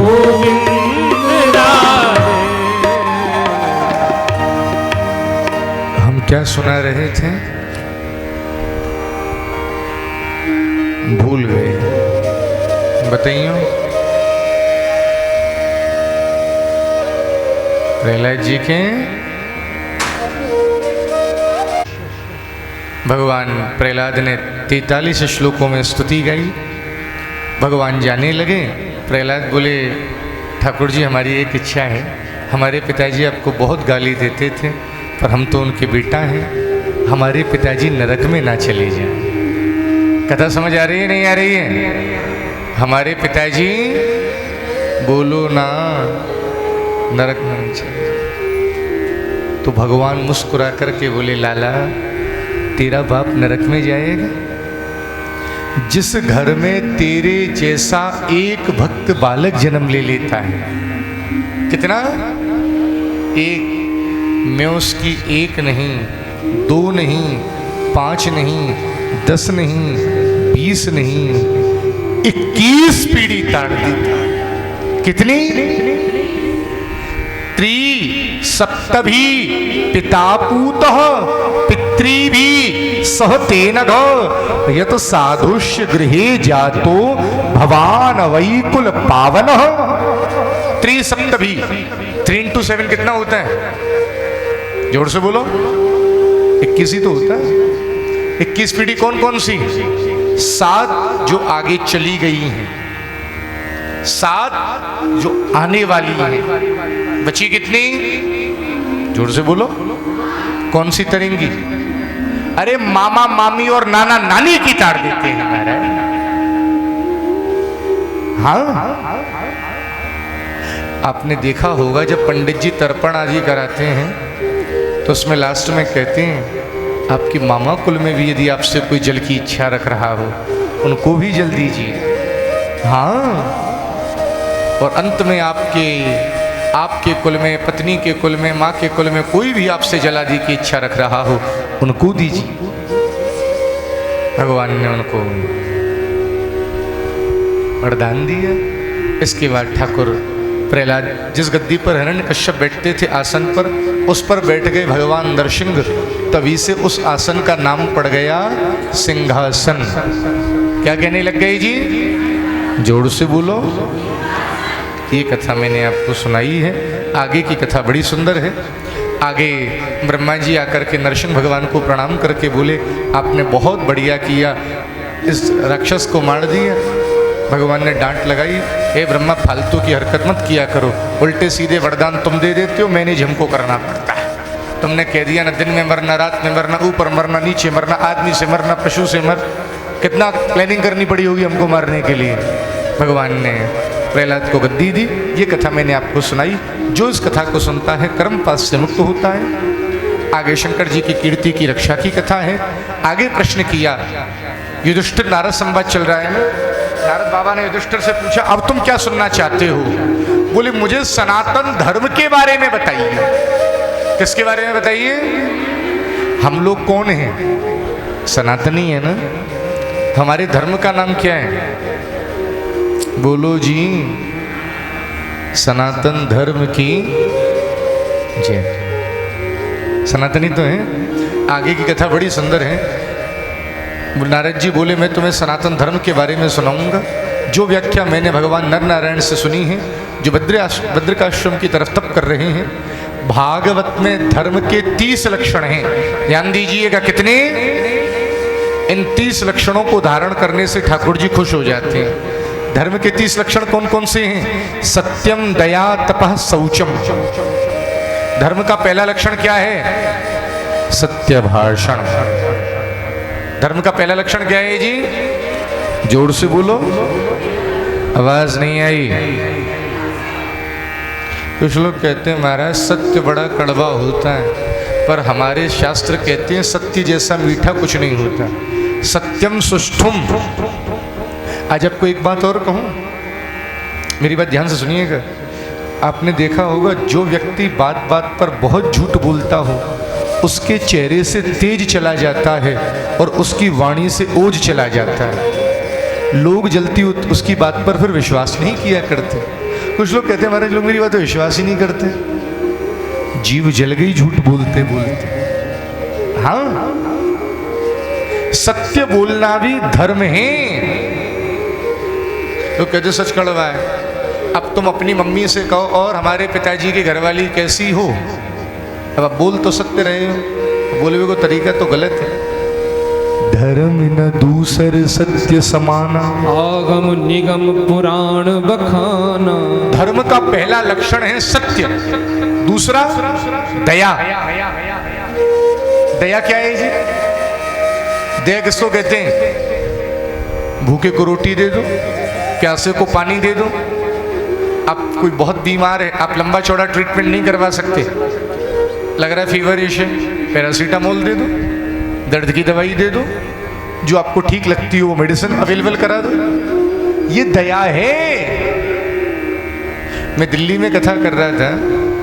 गोविंद राधे। हम क्या सुना रहे थे? भूल गए, बताइए। प्रहलाद जी के भगवान प्रहलाद ने 43 श्लोकों में स्तुति गाई। भगवान जाने लगे। प्रहलाद बोले ठाकुर जी हमारी एक इच्छा है, हमारे पिताजी आपको बहुत गाली देते थे पर हम तो उनके बेटा हैं, हमारे पिताजी नरक में ना चले जाएं। कथा समझ आ रही है नहीं आ रही है? हमारे पिताजी बोलो ना नरक में नहीं चले जाएं। तो भगवान मुस्कुरा करके बोले लाला तेरा बाप नरक में जाएगा? जिस घर में तेरे जैसा एक भक्त बालक जन्म ले लेता है, कितना? एक। मैं उसकी 1 नहीं 2 नहीं 5 नहीं 10 नहीं 20 नहीं 21 पीढ़ी ताड़ देता। कितनी? 3 सप्तभी पिता पूतः पितृभी सह तेन यत साधुष्य गृहे जातो भवान वैकुल पावन। 3 सप्तभी 3 into 7 कितना होता है? जोर से बोलो। 21 ही तो होता है। 21 पीढ़ी कौन कौन सी? 7 जो आगे चली गई हैं, 7 जो आने वाली हैं। बची कितनी? जोर से बोलो। कौन सी तरेंगी? अरे मामा मामी और नाना नानी की ताड़ देते हैं महाराज। हाँ, आपने देखा होगा जब पंडित जी तर्पण आदि कराते हैं तो उसमें लास्ट में कहते हैं आपकी मामा कुल में भी यदि आपसे कोई जल की इच्छा रख रहा हो उनको भी जल दीजिए। हाँ, और अंत में आपके कुल में, पत्नी के कुल में, माँ के कुल में कोई भी आपसे जल आदि की इच्छा रख रहा हो उनको दीजिए। भगवान ने उनको वरदान दिया। इसके बाद ठाकुर प्रहलाद जिस गद्दी पर हिरण्यकश्यप बैठते थे आसन पर, उस पर बैठ गए भगवान नरसिंह। तभी से उस आसन का नाम पड़ गया सिंहासन। क्या कहने लग गए जी? जोर से बोलो। ये कथा मैंने आपको सुनाई है। आगे की कथा बड़ी सुंदर है। आगे ब्रह्मा जी आकर के नरसिंह भगवान को प्रणाम करके बोले आपने बहुत बढ़िया किया, इस राक्षस को मार दिया। भगवान ने डांट लगाई, हे ब्रह्मा फालतू की हरकत मत किया करो, उल्टे सीधे वरदान तुम दे देते हो, मैंने हमको करना पड़ता है। तुमने कह दिया ना दिन में मरना, रात में मरना, ऊपर मरना, नीचे मरना, आदमी से मरना, पशु से मर, कितना प्लानिंग करनी पड़ी होगी हमको मारने के लिए। भगवान ने प्रहलाद को गद्दी दी। ये कथा मैंने आपको सुनाई। जो इस कथा को सुनता है कर्मपाश से मुक्त होता है। आगे शंकर जी की कीर्ति की रक्षा की कथा है। आगे प्रश्न किया, युधिष्ठिर नारद संवाद चल रहा है ना, नारद बाबा ने युधिष्ठिर से पूछा अब तुम क्या सुनना चाहते हो? बोले मुझे सनातन धर्म के बारे में बताइए। किसके बारे में बताइए? हम लोग कौन हैं? सनातनी है ना। हमारे धर्म का नाम क्या है? बोलो जी। सनातन धर्म की जय। सनातनी तो है। आगे की कथा बड़ी सुंदर है। नारद जी बोले मैं तुम्हें सनातन धर्म के बारे में सुनाऊंगा। जो व्याख्या मैंने भगवान नर नारायण से सुनी है, जो बद्रिकाश्रम की तरफ तप कर रहे हैं। भागवत में धर्म के 30 लक्षण हैं। ध्यान दीजिएगा कितने? इन 30 लक्षणों को धारण करने से ठाकुर जी खुश हो जाते हैं। धर्म के 30 लक्षण कौन कौन से हैं? सत्यम, दया, तपः, शौचम। धर्म का पहला लक्षण क्या है? सत्य भाषण। धर्म का पहला लक्षण क्या है जी? जोर से बोलो, आवाज नहीं आई। कुछ लोग कहते हैं महाराज सत्य बड़ा कड़वा होता है, पर हमारे शास्त्र कहते हैं सत्य जैसा मीठा कुछ नहीं होता। सत्यम सुष्ठुम। आज आपको एक बात और कहूं, मेरी बात ध्यान से सुनिएगा। आपने देखा होगा जो व्यक्ति बात बात पर बहुत झूठ बोलता हो उसके चेहरे से तेज चला जाता है और उसकी वाणी से ओज चला जाता है। लोग जल्दी उसकी बात पर फिर विश्वास नहीं किया करते। कुछ लोग कहते हैं महाराज लोग मेरी बात पर विश्वास ही नहीं करते। जीव जल गई झूठ बोलते बोलते। हाँ, सत्य बोलना भी धर्म है। तो कहते सच कड़वा है। अब तुम अपनी मम्मी से कहो और हमारे पिताजी की घरवाली कैसी हो, अब आप बोल तो सत्य रहे हो, बोलने को तरीका तो गलत है। धर्म न दूसर सत्य समाना, आगम निगम पुराण बखाना। धर्म का पहला लक्षण है सत्य। दूसरा दया। दया क्या है जी? दया किसको कहते हैं? भूखे को रोटी दे दो, प्यासे को पानी दे दो। आप कोई बहुत बीमार है, आप लंबा चौड़ा ट्रीटमेंट नहीं करवा सकते, लग रहा है फीवरिश है, पैरासीटामोल दे दो, दर्द की दवाई दे दो, जो आपको ठीक लगती हो वो मेडिसिन अवेलेबल करा दो। ये दया है। मैं दिल्ली में कथा कर रहा था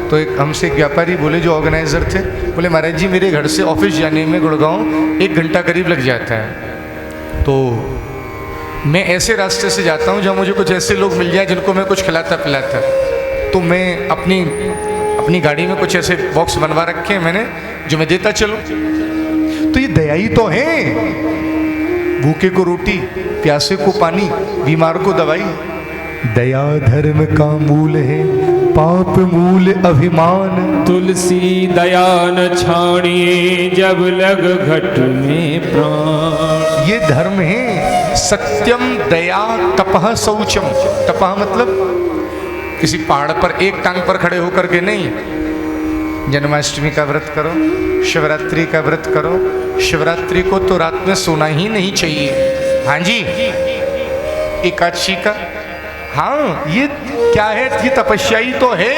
तो एक हमसे एक व्यापारी बोले जो ऑर्गेनाइजर थे, बोले महाराज जी मेरे घर से ऑफिस जाने में गुड़गांव 1 घंटा करीब लग जाता है, तो मैं ऐसे रास्ते से जाता हूँ जहाँ मुझे कुछ ऐसे लोग मिल जाए जिनको मैं कुछ खिलाता पिलाता, तो मैं अपनी गाड़ी में कुछ ऐसे बॉक्स बनवा रखे हैं मैंने जो मैं देता चलूँ। तो ये दया ही तो है। भूखे को रोटी, प्यासे को पानी, बीमार को दवाई। दया धर्म का मूल है, पाप मूल अभिमान। तुलसी दया न छाड़िए जब लग घट में प्राण। ये धर्म है। सत्यम, दया, तपः, शौचम। तपः मतलब किसी पहाड़ पर एक टांग पर खड़े होकर के नहीं, जन्माष्टमी का व्रत करो, शिवरात्रि का व्रत करो। शिवरात्रि को तो रात में सोना ही नहीं चाहिए। हाँ जी, एकादशी का, हाँ ये क्या है? ये तपस्या ही तो है।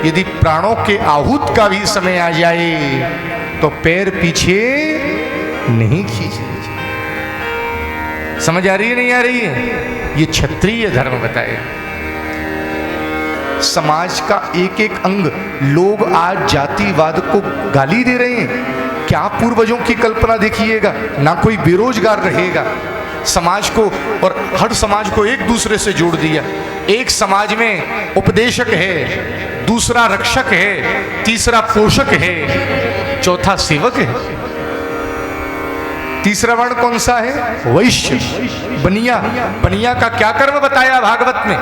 यदि प्राणों के आहूत का भी समय आ जाए तो पैर पीछे नहीं खींचे। समझ आ रही है नहीं आ रही है? ये क्षत्रिय धर्म बताए। समाज का एक एक अंग, लोग आज जातिवाद को गाली दे रहे हैं। क्या पूर्वजों की कल्पना देखिएगा, ना कोई बेरोजगार रहेगा। समाज को और हर समाज को एक दूसरे से जोड़ दिया। एक समाज में उपदेशक है, दूसरा रक्षक है, तीसरा पोषक है, चौथा सेवक है। तीसरा वर्ण कौन सा है? वैश्य, बनिया। बनिया का क्या कर्म बताया भागवत में?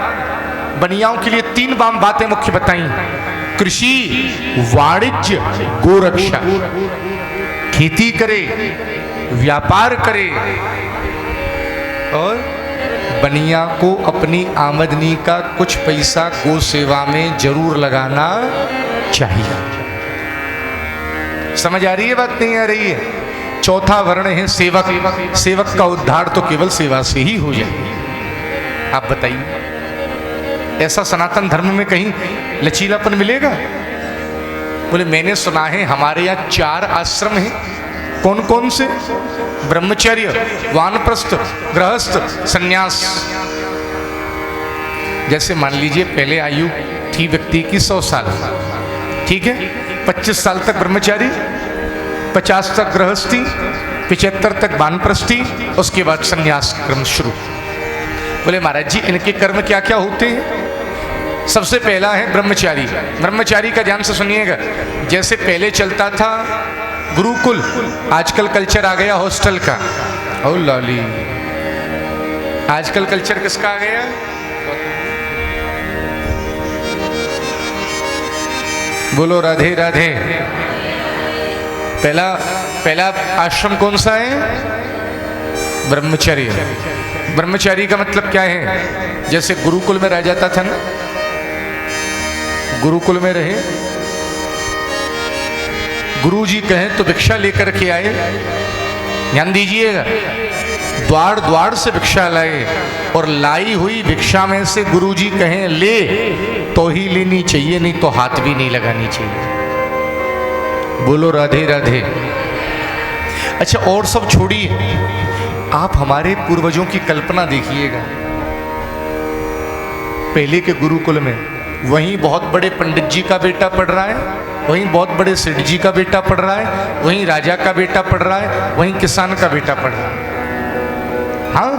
बनियाओं के लिए 3 बातें मुख्य बताई। कृषि, वाणिज्य, गोरक्षा। खेती करे, व्यापार करे, और बनिया को अपनी आमदनी का कुछ पैसा गो सेवा में जरूर लगाना चाहिए। समझ आ रही है बात नहीं आ रही है? चौथा वर्ण है सेवक। सेवक का उद्धार तो केवल सेवा से ही हो जाए। आप बताइए, ऐसा सनातन धर्म में कहीं लचीलापन मिलेगा? बोले मैंने सुना है हमारे यहाँ 4 आश्रम हैं। कौन कौन से? ब्रह्मचर्य, वानप्रस्थ, गृहस्थ, सन्यास। जैसे मान लीजिए पहले आयु थी व्यक्ति की 100 साल, ठीक है? 25 साल तक ब्रह्मचारी, 50 तक गृहस्थी, 75 तक वानप्रस्थी, उसके बाद सन्यास क्रम शुरू। बोले महाराज जी इनके कर्म क्या क्या होते हैं? सबसे पहला है ब्रह्मचारी। ब्रह्मचारी का ध्यान से सुनिएगा। जैसे पहले चलता था गुरुकुल, आजकल कल्चर आ गया हॉस्टल का। ओ लॉली, आजकल कल्चर किसका आ गया? बोलो राधे राधे। पहला आश्रम कौन सा है? ब्रह्मचर्य। ब्रह्मचारी का मतलब क्या है? जैसे गुरुकुल में रह जाता था ना, गुरुकुल में रहे, गुरु जी कहें तो भिक्षा लेकर के आए। ध्यान दीजिएगा, द्वार द्वार से भिक्षा लाए, और लाई हुई भिक्षा में से गुरु जी कहें ले तो ही लेनी चाहिए, नहीं तो हाथ भी नहीं लगानी चाहिए। बोलो राधे राधे। अच्छा, और सब छोड़िए, आप हमारे पूर्वजों की कल्पना देखिएगा। पहले के गुरुकुल में वहीं बहुत बड़े पंडित जी का बेटा पढ़ रहा है, वहीं बहुत बड़े सेठ जी का बेटा पढ़ रहा है, वहीं राजा का बेटा पढ़ रहा है, वहीं किसान का बेटा पढ़ रहा है। हाँ,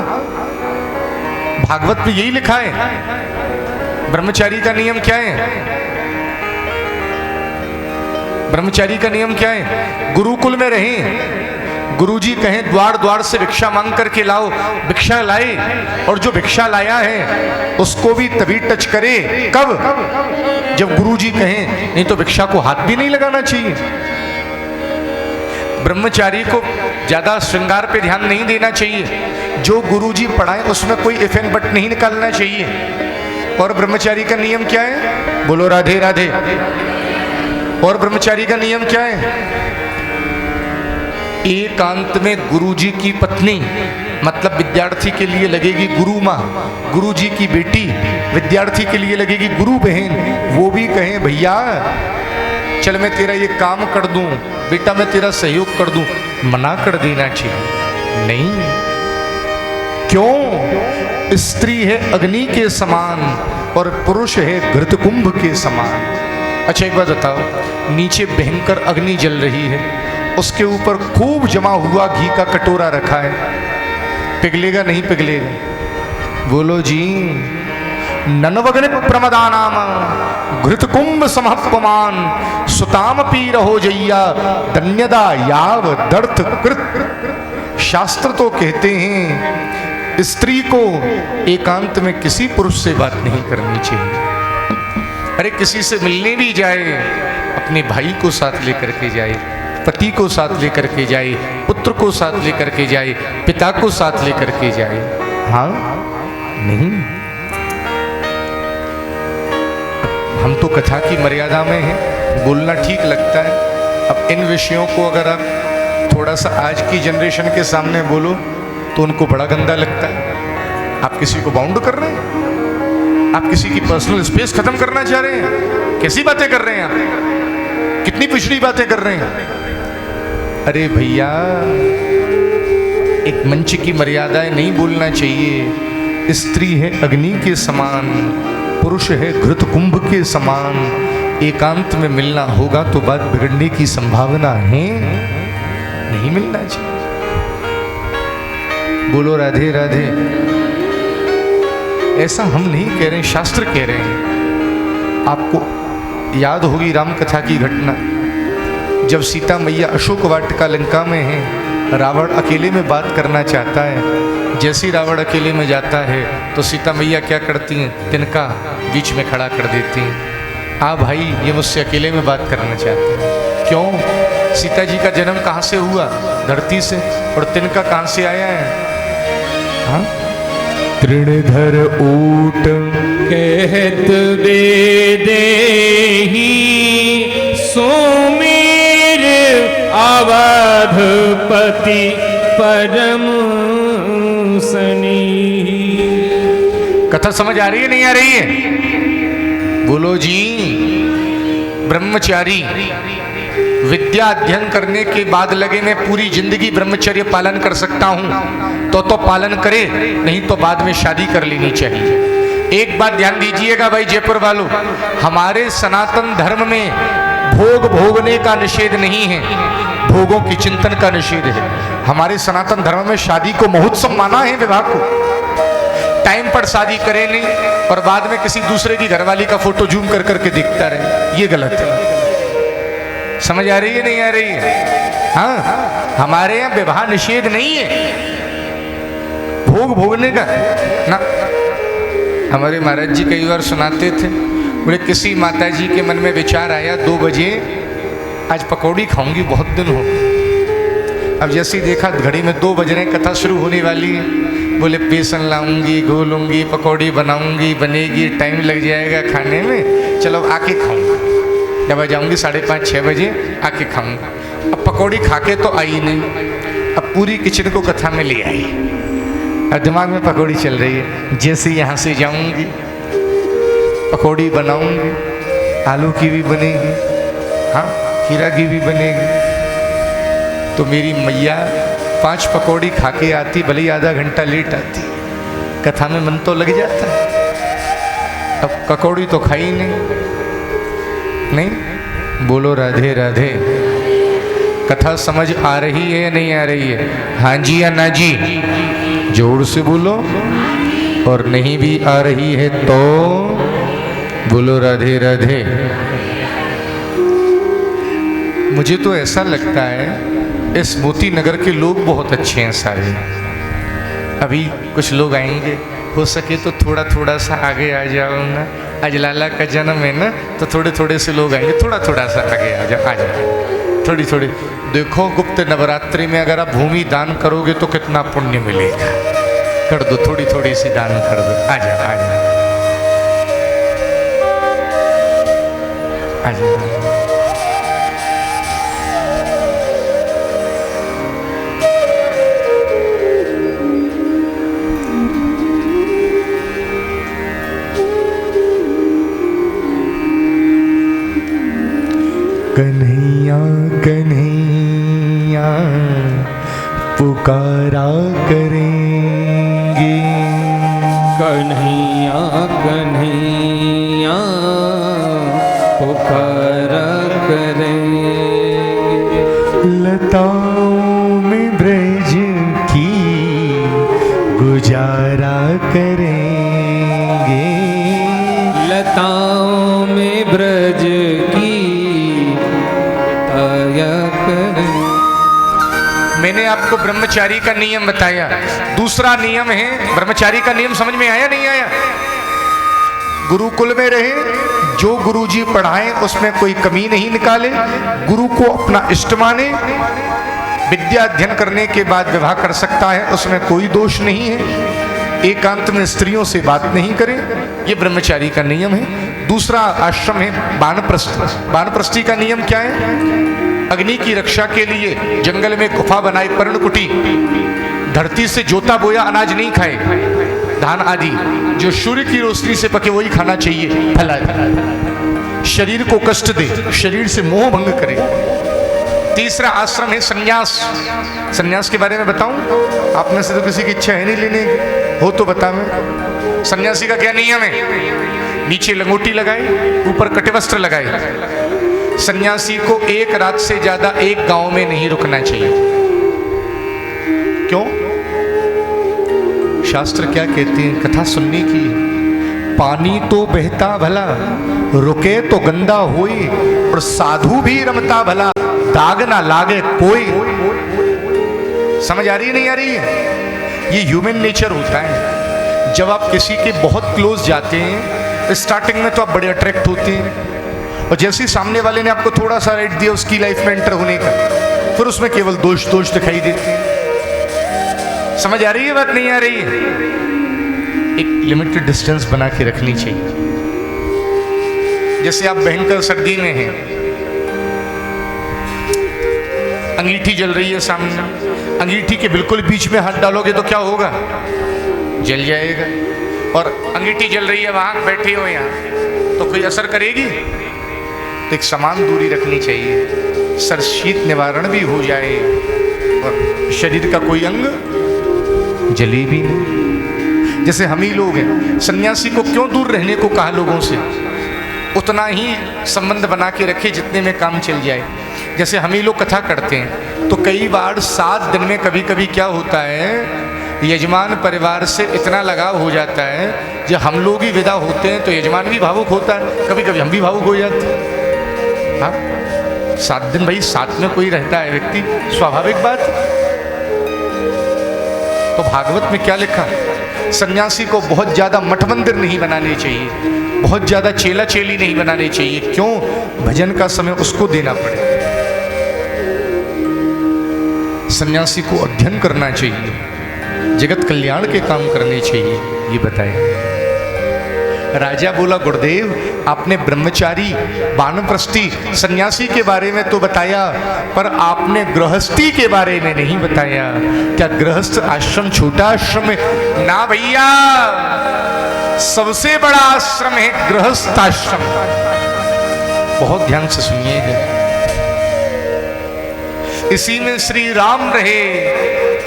भागवत में यही लिखा है। ब्रह्मचारी का नियम क्या है? ब्रह्मचारी का नियम क्या है? गुरुकुल में रहें, गुरुजी कहें द्वार द्वार से भिक्षा मांग करके लाओ, भिक्षा लाए, और जो भिक्षा लाया है उसको भी तभी टच करे। कब? जब गुरुजी कहें, नहीं तो भिक्षा को हाथ भी नहीं लगाना चाहिए। ब्रह्मचारी को ज्यादा श्रृंगार पे ध्यान नहीं देना चाहिए। जो गुरुजी पढ़ाए उसमें कोई इफ एंड बट नहीं निकालना चाहिए। और ब्रह्मचारी का नियम क्या है? बोलो राधे राधे। और ब्रह्मचारी का नियम क्या है? एकांत में गुरुजी की पत्नी, मतलब विद्यार्थी के लिए लगेगी गुरु माँ, गुरुजी की बेटी विद्यार्थी के लिए लगेगी गुरु बहन। वो भी कहें भैया चल मैं तेरा ये काम कर दूं, बेटा मैं तेरा सहयोग कर दूं, मना कर देना चाहिए? नहीं। क्यों? स्त्री है अग्नि के समान और पुरुष है घृतकुंभ के समान। अच्छा एक बात बताओ, नीचे भयंकर अग्नि जल रही है, उसके ऊपर खूब जमा हुआ घी का कटोरा रखा है, पिघलेगा नहीं पिघलेगा? बोलो जी। ननवग्नि प्रमदानाम घृतकुंभ समहपमान सुताम पी रहो जैया धन्यदा याव दर्थ कृत। शास्त्र तो कहते हैं स्त्री को एकांत में किसी पुरुष से बात नहीं करनी चाहिए। अरे किसी से मिलने भी जाए, अपने भाई को साथ लेकर के जाए, पति को साथ लेकर के जाए, पुत्र को साथ लेकर के जाए, पिता को साथ लेकर के जाए। हाँ नहीं, हम तो कथा की मर्यादा में हैं, बोलना ठीक लगता है। अब इन विषयों को अगर आप थोड़ा सा आज की जनरेशन के सामने बोलो तो उनको बड़ा गंदा लगता है। आप किसी को बाउंड कर रहे हैं? आप किसी की पर्सनल स्पेस खत्म करना चाह रहे हैं? कैसी बातें कर रहे हैं आप? कितनी पिछड़ी बातें कर रहे हैं? अरे भैया, एक मंच की मर्यादाएं नहीं बोलना चाहिए। स्त्री है अग्नि के समान, पुरुष है घृत कुंभ के समान। एकांत में मिलना होगा तो बात बिगड़ने की संभावना है, नहीं मिलना चाहिए। बोलो राधे राधे। ऐसा हम नहीं कह रहे हैं, शास्त्र कह रहे हैं। आपको याद होगी राम कथा की घटना, जब सीता मैया अशोक वाटिका लंका में है, रावण अकेले में बात करना चाहता है। जैसे ही रावण अकेले में जाता है तो सीता मैया क्या करती हैं? तिनका बीच में खड़ा कर देती हैं। आ भाई, ये मुझसे अकेले में बात करना चाहते हैं। क्यों? सीता जी का जन्म कहाँ से हुआ? धरती से। और तिनका कहाँ से आया है? हाँ, तृणधर ऊट कहत देहि सोमेर अवधपति परम सनी। कथा समझ आ रही है नहीं आ रही है? बोलो जी। ब्रह्मचारी विद्या अध्ययन करने के बाद लगे मैं पूरी जिंदगी ब्रह्मचर्य पालन कर सकता हूं, तो पालन करे, नहीं तो बाद में शादी कर लेनी चाहिए। एक बात ध्यान दीजिएगा भाई जयपुर वालों, हमारे सनातन धर्म में भोग भोगने का निषेध नहीं है, भोगों की चिंतन का निषेध है। हमारे सनातन धर्म में शादी को महोत्सव माना है, विवाह को। टाइम पर शादी करे नहीं और बाद में किसी दूसरे की घरवाली का फोटो जूम कर करके दिखता रहे, ये गलत है। समझ आ रही है नहीं आ रही है? हाँ, हमारे यहाँ विवाह निषेध नहीं है, भोग भोगने का ना। हमारे महाराज जी कई बार सुनाते थे, बोले किसी माता जी के मन में विचार आया 2 बजे आज पकौड़ी खाऊंगी, बहुत दिन हो। अब जैसे ही देखा घड़ी में 2 बज रहे, कथा शुरू होने वाली है। बोले बेसन लाऊंगी, घोलूंगी, पकौड़ी बनाऊंगी, बनेगी, टाइम लग जाएगा खाने में, चलो आके खाऊंगा। जब आ जाऊंगी 5:30-6 बजे आके खाऊंगा। अब पकौड़ी खा के तो आई नहीं, अब पूरी किचन को कथा में ले आई और दिमाग में पकौड़ी चल रही है। जैसे यहाँ से जाऊंगी पकौड़ी बनाऊंगी, आलू की भी बनेगी, हाँ खीरा की भी बनेगी, तो मेरी मैया 5 पकौड़ी खा के आती, भले ही आधा घंटा लेट आती, कथा में मन तो लग जाता है। अब पकौड़ी तो खाई नहीं। बोलो राधे राधे। कथा समझ आ रही है या नहीं आ रही है? हाँ जी या ना जी? जोर से बोलो। और नहीं भी आ रही है तो बोलो राधे राधे। मुझे तो ऐसा लगता है इस मोती नगर के लोग बहुत अच्छे हैं सारे। अभी कुछ लोग आएंगे, हो सके तो थोड़ा थोड़ा सा आगे आ जाओ ना, आज लाला का जन्म है ना, तो थोड़े थोड़े से लोग आएंगे, थोड़ा थोड़ा सा आगे आ जाओ, थोड़ी थोड़ी। देखो गुप्त नवरात्रि में अगर आप भूमि दान करोगे तो कितना पुण्य मिलेगा, कर दो, थोड़ी थोड़ी सी दान कर दो। आ जाओ आ जाओ आ जाओ। कन्हैया कन्हैया पुकारा करेंगे, कन्हैया कन्हैया पुकारा करेंगे। लताओं में ब्रज की गुजारा करेंगे, लताओं में ब्रज की आया करें। मैंने आपको ब्रह्मचारी का नियम बताया। दूसरा नियम है, ब्रह्मचारी का नियम समझ में आया नहीं आया? गुरुकुल में रहे, जो गुरुजी पढ़ाएं उसमें कोई कमी नहीं निकाले, गुरु को अपना इष्ट माने, विद्या अध्ययन करने के बाद विवाह कर सकता है, उसमें कोई दोष नहीं है, एकांत में स्त्रियों से बात नहीं करे, ये ब्रह्मचारी का नियम है। दूसरा आश्रम है वानप्रस्थ। वानप्रस्थी का नियम क्या है? अग्नि की रक्षा के लिए जंगल में गुफा बनाई, पर्णकुटी, धरती से जोता बोया अनाज नहीं खाए, धान आदि जो सूर्य की रोशनी से पके वही खाना चाहिए। फल आदि शरीर को कष्ट दे, शरीर से मोह भंग करे। तीसरा आश्रम है संन्यास। संन्यास के बारे में बताऊं? आप में से तो किसी की इच्छा है नहीं लेने की, हो तो बता। मैं सन्यासी का क्या नियम है? नीचे लंगोटी लगाए, ऊपर कटिवस्त्र लगाए। सन्यासी को एक रात से ज्यादा एक गांव में नहीं रुकना चाहिए। क्यों? शास्त्र क्या कहते हैं? कथा सुनने की। पानी तो बहता भला, रुके तो गंदा होई, और साधु भी रमता भला, दाग ना लागे कोई। समझ आ रही है नहीं आ रही है? ये ह्यूमन नेचर होता है। जब आप किसी के बहुत क्लोज जाते हैं, स्टार्टिंग में तो आप बड़े अट्रैक्ट होते हैं, और जैसे ही सामने वाले ने आपको थोड़ा सा राइट दिया उसकी लाइफ में एंटर होने का, फिर उसमें केवल दोष दोष दिखाई देते हैं। समझ आ रही है बात? नहीं आ रही है? एक लिमिटेड डिस्टेंस बना के रखनी चाहिए। जैसे आप भयंकर सर्दी में हैं, अंगीठी जल रही है सामने, अंगीठी के बिल्कुल बीच में हाथ डालोगे तो क्या होगा? जल जाएगा। और अंगीठी जल रही है, वहां बैठे हो यहाँ, तो कोई असर करेगी? तो एक समान दूरी रखनी चाहिए, सर शीत निवारण भी हो जाए और शरीर का कोई अंग जले भी नहीं। जैसे हम ही लोग हैं, सन्यासी को क्यों दूर रहने को कहा लोगों से? उतना ही संबंध बना के रखे जितने में काम चल जाए। जैसे हम ही लोग कथा करते हैं, तो कई बार 7 दिन में कभी कभी क्या होता है, यजमान परिवार से इतना लगाव हो जाता है, जब हम लोग ही विदा होते हैं तो यजमान भी भावुक होता है, कभी कभी हम भी भावुक हो जाते हैं। हाँ, 7 दिन भाई साथ में कोई रहता है व्यक्ति, स्वाभाविक बात। तो भागवत में क्या लिखा? सन्यासी को बहुत ज्यादा मठ मंदिर नहीं बनाने चाहिए, बहुत ज्यादा चेला चेली नहीं बनाने चाहिए। क्यों? भजन का समय उसको देना पड़े। सन्यासी को अध्ययन करना चाहिए, जगत कल्याण के काम करने चाहिए। ये बताए। राजा बोला, गुरुदेव आपने ब्रह्मचारी, वानप्रस्थी, सन्यासी के बारे में तो बताया, पर आपने गृहस्थी के बारे में नहीं बताया। क्या गृहस्थ आश्रम छोटा आश्रम है? ना भैया, सबसे बड़ा आश्रम है गृहस्थ आश्रम। बहुत ध्यान से सुनिएगा। इसी में श्री राम रहे,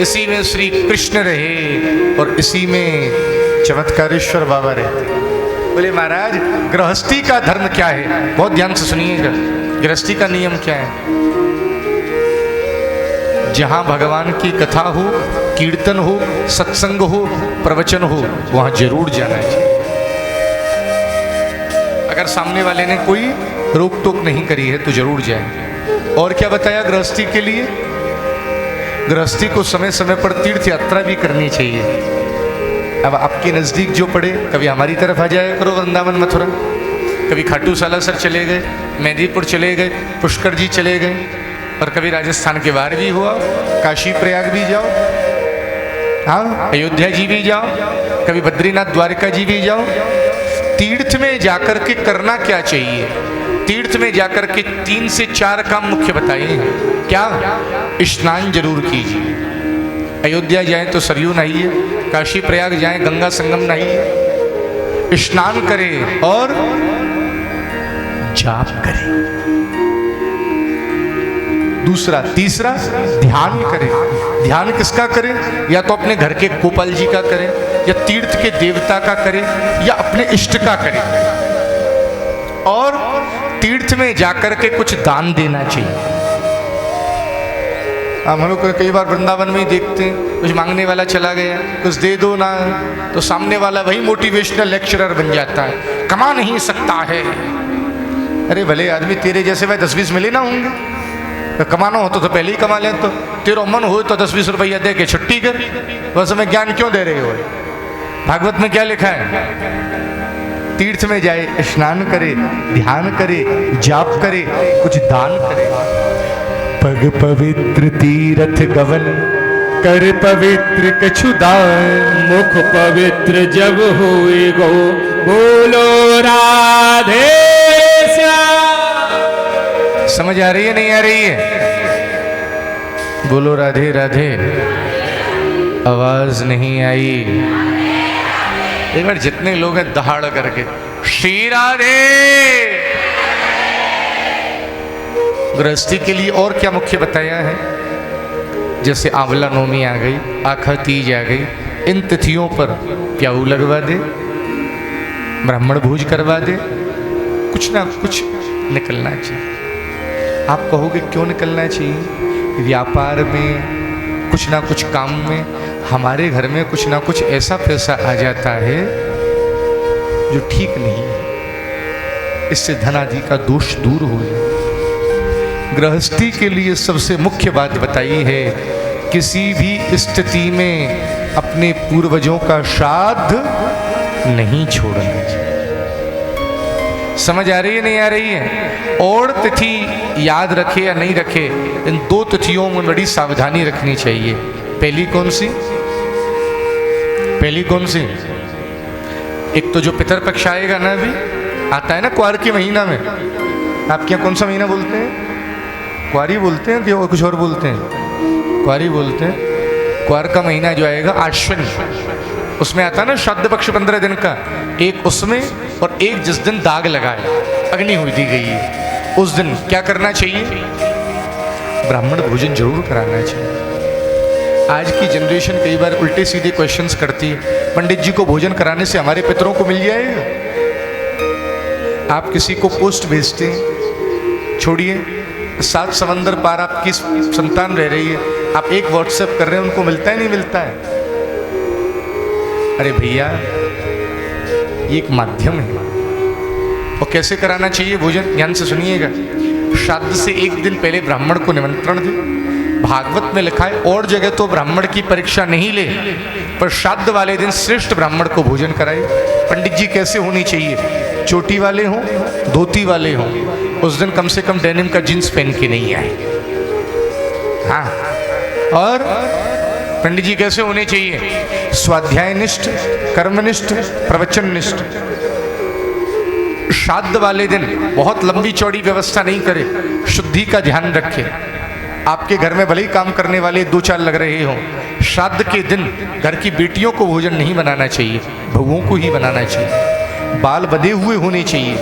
इसी में श्री कृष्ण रहे, और इसी में चमत्कारेश्वर बाबा रहते। बोले महाराज, गृहस्थी का धर्म क्या है? बहुत ध्यान से सुनिएगा। गृहस्थी का नियम क्या है? जहां भगवान की कथा हो, कीर्तन हो, सत्संग हो, प्रवचन हो, वहां जरूर जाना चाहिए। अगर सामने वाले ने कोई रोक टोक नहीं करी है तो जरूर जाए। और क्या बताया गृहस्थी के लिए? गृहस्थी को समय समय पर तीर्थ यात्रा भी करनी चाहिए। अब आपके नज़दीक जो पड़े, कभी हमारी तरफ आ जाया करो, वृंदावन मथुरा, कभी खाटू सालासर चले गए, मेहंदीपुर चले गए, पुष्कर जी चले गए, और कभी राजस्थान के बाहर भी हुआ, काशी प्रयाग भी जाओ, हाँ, अयोध्या जी भी जाओ, कभी बद्रीनाथ द्वारका जी भी जाओ। तीर्थ में जाकर के करना क्या चाहिए? तीर्थ में जाकर के 3 से 4 काम मुख्य बताए हैं। क्या? स्नान जरूर कीजिए। अयोध्या जाएं तो सरयू नहाइए, काशी प्रयाग जाएं गंगा संगम नहाइए, स्नान करें और जाप करें। दूसरा, तीसरा, ध्यान करें। ध्यान किसका करें? या तो अपने घर के गोपाल जी का करें, या तीर्थ के देवता का करें, या अपने इष्ट का करें। और तीर्थ में जाकर के कुछ दान देना चाहिए। हम लोग कई बार वृंदावन में ही देखते हैं, कुछ मांगने वाला चला गया, कुछ दे दो ना, तो सामने वाला वही मोटिवेशनल लेक्चरर बन जाता है, कमा नहीं सकता है। अरे भले आदमी, तेरे जैसे भाई 10-20 मिले ना होंगे, तो कमाना हो तो पहले ही कमा ले। तो तेरा मन हो तो 10-20 रुपया दे के छुट्टी कर, बस हमें ज्ञान क्यों दे रहे हो? भागवत में क्या लिखा है? तीर्थ में जाए, स्नान करे, ध्यान करे, जाप करे, कुछ दान करे। पग पवित्र तीर्थ गवन, कर पवित्र कछु दान, मुख पवित्र जब हुए गो, बोलो राधे श्याम। समझ आ रही है नहीं आ रही है? बोलो राधे राधे। आवाज नहीं आई। एक बार जितने लोग हैं दहाड़ करके श्री राधे। गृहस्थी के लिए और क्या मुख्य बताया है? जैसे आंवला नवमी आ गई, आखा तीज आ गई, इन तिथियों पर प्याऊ लगवा दे, ब्राह्मण भोज करवा दे, कुछ ना कुछ निकलना चाहिए। आप कहोगे क्यों निकलना चाहिए? व्यापार में, कुछ ना कुछ काम में, हमारे घर में कुछ ना कुछ ऐसा पैसा आ जाता है जो ठीक नहीं है, इससे धन आदि का दोष दूर हो जाए। गृहस्थी के लिए सबसे मुख्य बात बताई है, किसी भी स्थिति में अपने पूर्वजों का श्राद्ध नहीं छोड़ना चाहिए। समझ आ रही है नहीं आ रही है? और तिथि याद रखे या नहीं रखे, इन दो तिथियों में बड़ी सावधानी रखनी चाहिए। पहली कौन सी? पहली कौन सी? एक तो जो पितरपक्ष आएगा ना, अभी आता है ना क्वार के महीना में। आपके यहाँ कौन सा महीना बोलते हैं? क्वारी बोलते हैं कि और कुछ और बोलते हैं? क्वारी बोलते हैं। क्वार का महीना जो आएगा आश्विन, उसमें आता है ना श्राद्ध पक्ष 15 दिन का, एक उसमें और एक जिस दिन दाग लगाए अग्नि हुई दी गई है, उस दिन क्या करना चाहिए? ब्राह्मण भोजन जरूर कराना चाहिए। आज की जनरेशन कई बार उल्टे सीधे क्वेश्चंस करती है, पंडित जी को भोजन कराने से हमारे पितरों को मिल जाएगा? आप किसी को पोस्ट भेजते हैं, छोड़िए 7 समंदर पार आपकी संतान रह रही है, आप एक व्हाट्सएप कर रहे हैं, उनको मिलता है नहीं मिलता है? अरे भैया, ये एक माध्यम है। और कैसे कराना चाहिए भोजन? ध्यान से सुनिएगा। श्राद्ध से एक दिन पहले ब्राह्मण को निमंत्रण दे। भागवत में लिखा है, और जगह तो ब्राह्मण की परीक्षा नहीं ले, पर श्राद्ध वाले दिन श्रेष्ठ ब्राह्मण को भोजन कराए। पंडित जी कैसे होनी चाहिए? चोटी वाले हों, धोती वाले हों, उस दिन कम से कम डेनिम का जींस पहन के नहीं आए। हाँ, और पंडित जी कैसे होने चाहिए? स्वाध्यायनिष्ठ, कर्मनिष्ठ, प्रवचननिष्ठ। श्राद्ध वाले दिन बहुत लंबी चौड़ी व्यवस्था नहीं करे, शुद्धि का ध्यान रखे। आपके घर में भले ही काम करने वाले 2-4 लग रहे हो, श्राद्ध के दिन घर की बेटियों को भोजन नहीं बनाना चाहिए, बहुओं को ही बनाना चाहिए। बाल बंधे हुए होने चाहिए,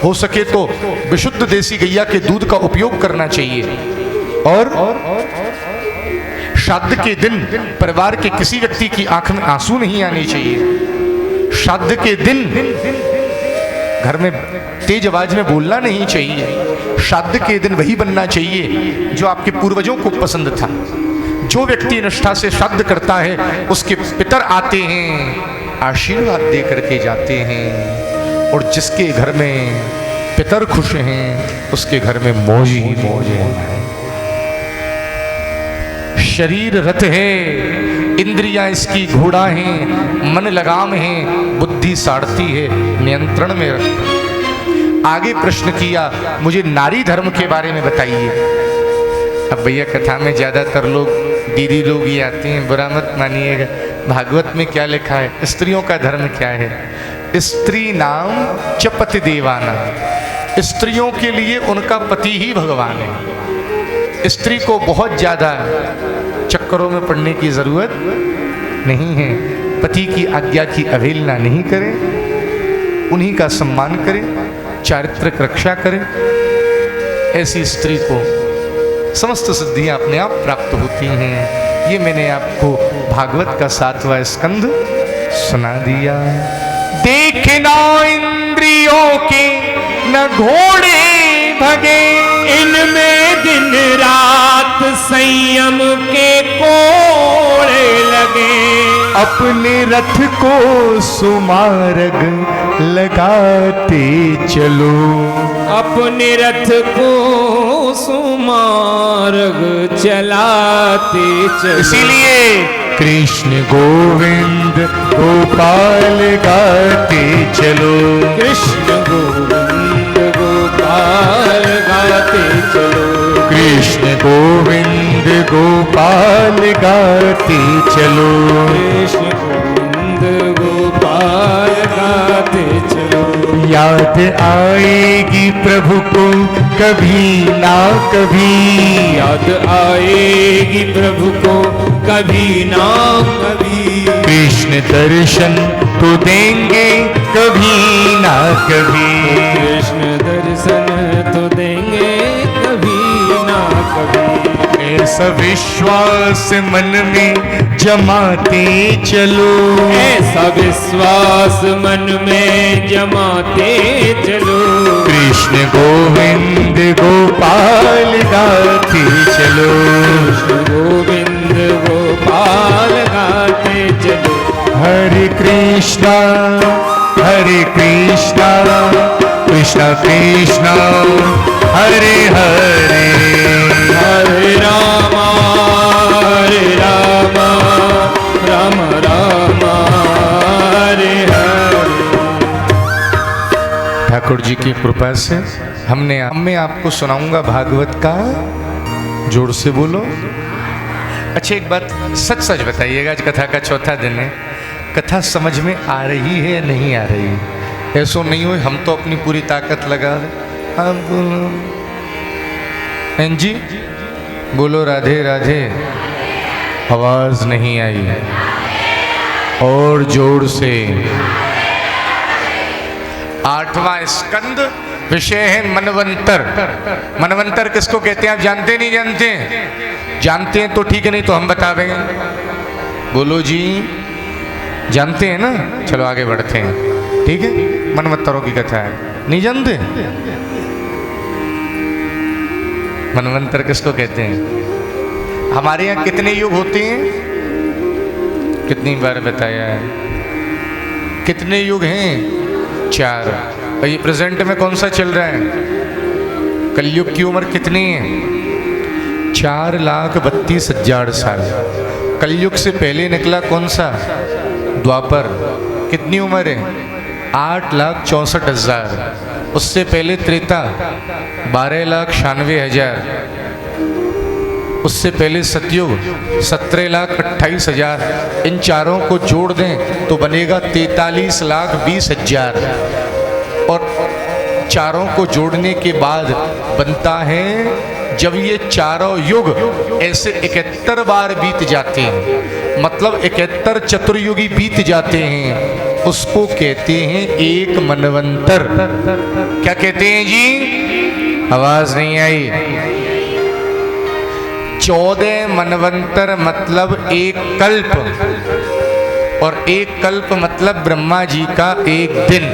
हो सके तो विशुद्ध देसी गैया के दूध का उपयोग करना चाहिए। और श्राद्ध के दिन परिवार के किसी व्यक्ति की आंख में आंसू नहीं आने चाहिए। श्राद्ध के दिन घर में तेज आवाज में बोलना नहीं चाहिए। श्राद्ध के दिन वही बनना चाहिए जो आपके पूर्वजों को पसंद था। जो व्यक्ति निष्ठा से श्राद्ध करता है, उसके पितर आते हैं, आशीर्वाद दे करके जाते हैं, और जिसके घर में पितर खुश हैं, उसके घर में मौज ही मौज है। शरीर रथ है, इंद्रियां इसकी घोड़ा हैं, मन लगाम है, बुद्धि सारथी है, नियंत्रण में रख। आगे प्रश्न किया, मुझे नारी धर्म के बारे में बताइए। अब भैया कथा में ज्यादातर लोग दीदी लोग ही आते हैं, बुरा मत मानिएगा। भागवत में क्या लिखा है? स्त्रियों का धर्म क्या है? स्त्री नाम च पति देवाना। स्त्रियों के लिए उनका पति ही भगवान है। स्त्री को बहुत ज्यादा चक्करों में पड़ने की जरूरत नहीं है। पति की आज्ञा की अवहेलना नहीं करें, उन्हीं का सम्मान करें, चारित्रिक रक्षा करें। ऐसी स्त्री को समस्त सिद्धियां अपने आप प्राप्त होती हैं। ये मैंने आपको भागवत का 7वां स्कंध सुना दिया। देखना इंद्रियों के न घोड़े भगे, इनमें दिन रात संयम के कोड़े लगे। अपने रथ को सुमार्ग लगाते चलो, अपने रथ को सुमार्ग चलाते चलो। इसीलिए कृष्ण गोविंद गोपाल गाते चलो, कृष्ण गोविंद गोपाल गाते चलो, कृष्ण गोविंद गोपाल गाते चलो, कृष्ण गोविंद गोपाल गाते चलो। याद आएगी प्रभु को कभी ना कभी, याद आएगी प्रभु को कभी ना कभी। कृष्ण दर्शन तो देंगे कभी ना कभी। कृष्ण दर्शन तो देंगे कभी ना कभी। ऐसा विश्वास मन में जमाते चलो, ऐसा विश्वास मन में जमाते चलो। कृष्ण गोविंद गोपाल गाते चलो, कृष्ण गोविंद गोपाल गाते चलो। हरे कृष्णा कृष्णा कृष्णा हरे हरे, हरे राम राम राम हरे हरे। ठाकुर जी की कृपा से मैं आपको सुनाऊंगा भागवत का। जोर से बोलो। अच्छा एक बात सच सच बताइएगा, आज कथा का चौथा दिन है, कथा समझ में आ रही है या नहीं आ रही है? ऐसा नहीं हो हम तो अपनी पूरी ताकत लगा रहे। हाँ बोलो बहन जी, बोलो राधे राधे। आवाज नहीं आई, और जोर से। 8वां स्कंद, विषय है मनवंतर। मनवंतर किसको कहते हैं आप जानते नहीं जानते? जानते हैं तो ठीक है, नहीं तो हम बता देंगे। बोलो जी, जानते हैं ना? चलो आगे बढ़ते हैं, ठीक है। मनवंतरों की कथा है, नहीं जानते? मनवंतर किसको कहते हैं? हमारे यहाँ कितने युग होते हैं? कितनी बार बताया है? कितने युग हैं? 4। और ये प्रेजेंट में कौन सा चल रहा है? कलयुग की उम्र कितनी है? 4,32,000 साल। कलयुग से पहले निकला कौन सा? द्वापर। कितनी उम्र है? 8,64,000। उससे पहले त्रेता 12,96,000। उससे पहले सतयुग 17,28,000। इन चारों को जोड़ दें तो बनेगा 43,20,000। और चारों को जोड़ने के बाद बनता है, जब ये चारों युग ऐसे 71 बार बीत जाते हैं, मतलब 71 चतुर्युगी बीत जाते हैं, उसको कहते हैं एक मनवंतर। क्या कहते हैं जी? आवाज नहीं आई। 14 मनवंतर मतलब एक कल्प, और एक कल्प मतलब ब्रह्मा जी का एक दिन।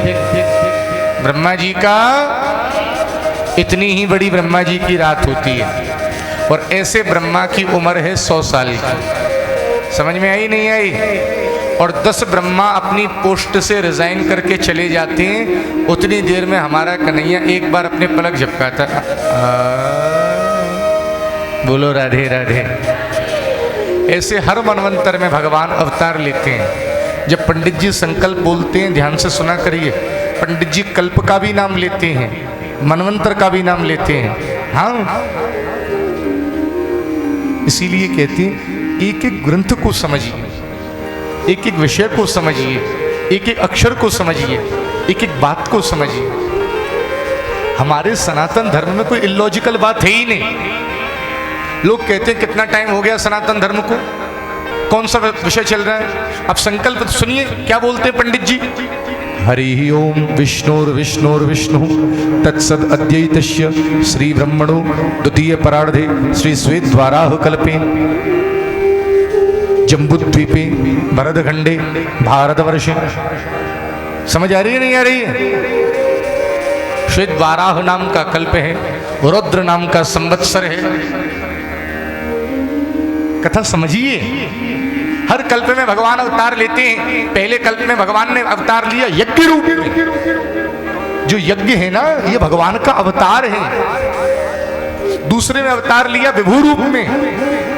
ब्रह्मा जी का इतनी ही बड़ी ब्रह्मा जी की रात होती है, और ऐसे ब्रह्मा की उम्र है 100 साल की। समझ में आई नहीं आई? और 10 ब्रह्मा अपनी पोस्ट से रिजाइन करके चले जाते हैं। उतनी देर में हमारा कन्हैया एक बार अपने पलक झपकाता। बोलो राधे राधे। ऐसे हर मनवंतर में भगवान अवतार लेते हैं। जब पंडित जी संकल्प बोलते हैं, ध्यान से सुना करिए, पंडित जी कल्प का भी नाम लेते हैं, मनवंतर का भी नाम लेते हैं। हाँ, इसीलिए कहते हैं एक एक ग्रंथ को समझिए, एक एक विषय को समझिए, एक एक अक्षर को समझिए, एक एक बात को समझिए। हमारे सनातन धर्म में कोई इलॉजिकल बात है ही नहीं। लोग कहते हैं कितना टाइम हो गया सनातन धर्म को, कौन सा विषय चल रहा है? अब संकल्प सुनिए क्या बोलते हैं पंडित जी। हरि ओम विष्णुर्विष्णुर्विष्णु तत्सद अद्वैतस्य श्री ब्रह्मणो द्वितीय परार्धे श्री श्वेत द्वाराह कल्पे जम्बूद्वीपे भरतखंडे भारतवर्षे। समझ आ रही है नहीं आ रही है? श्वेत द्वाराह नाम का कल्प है, रुद्र नाम का संवत्सर है। कथा समझिए। हर कल्प में भगवान अवतार लेते हैं। पहले कल्प में भगवान ने अवतार लिया यज्ञ रूप में। जो यज्ञ है ना, ये भगवान का अवतार है। दूसरे में अवतार लिया विभू रूप में,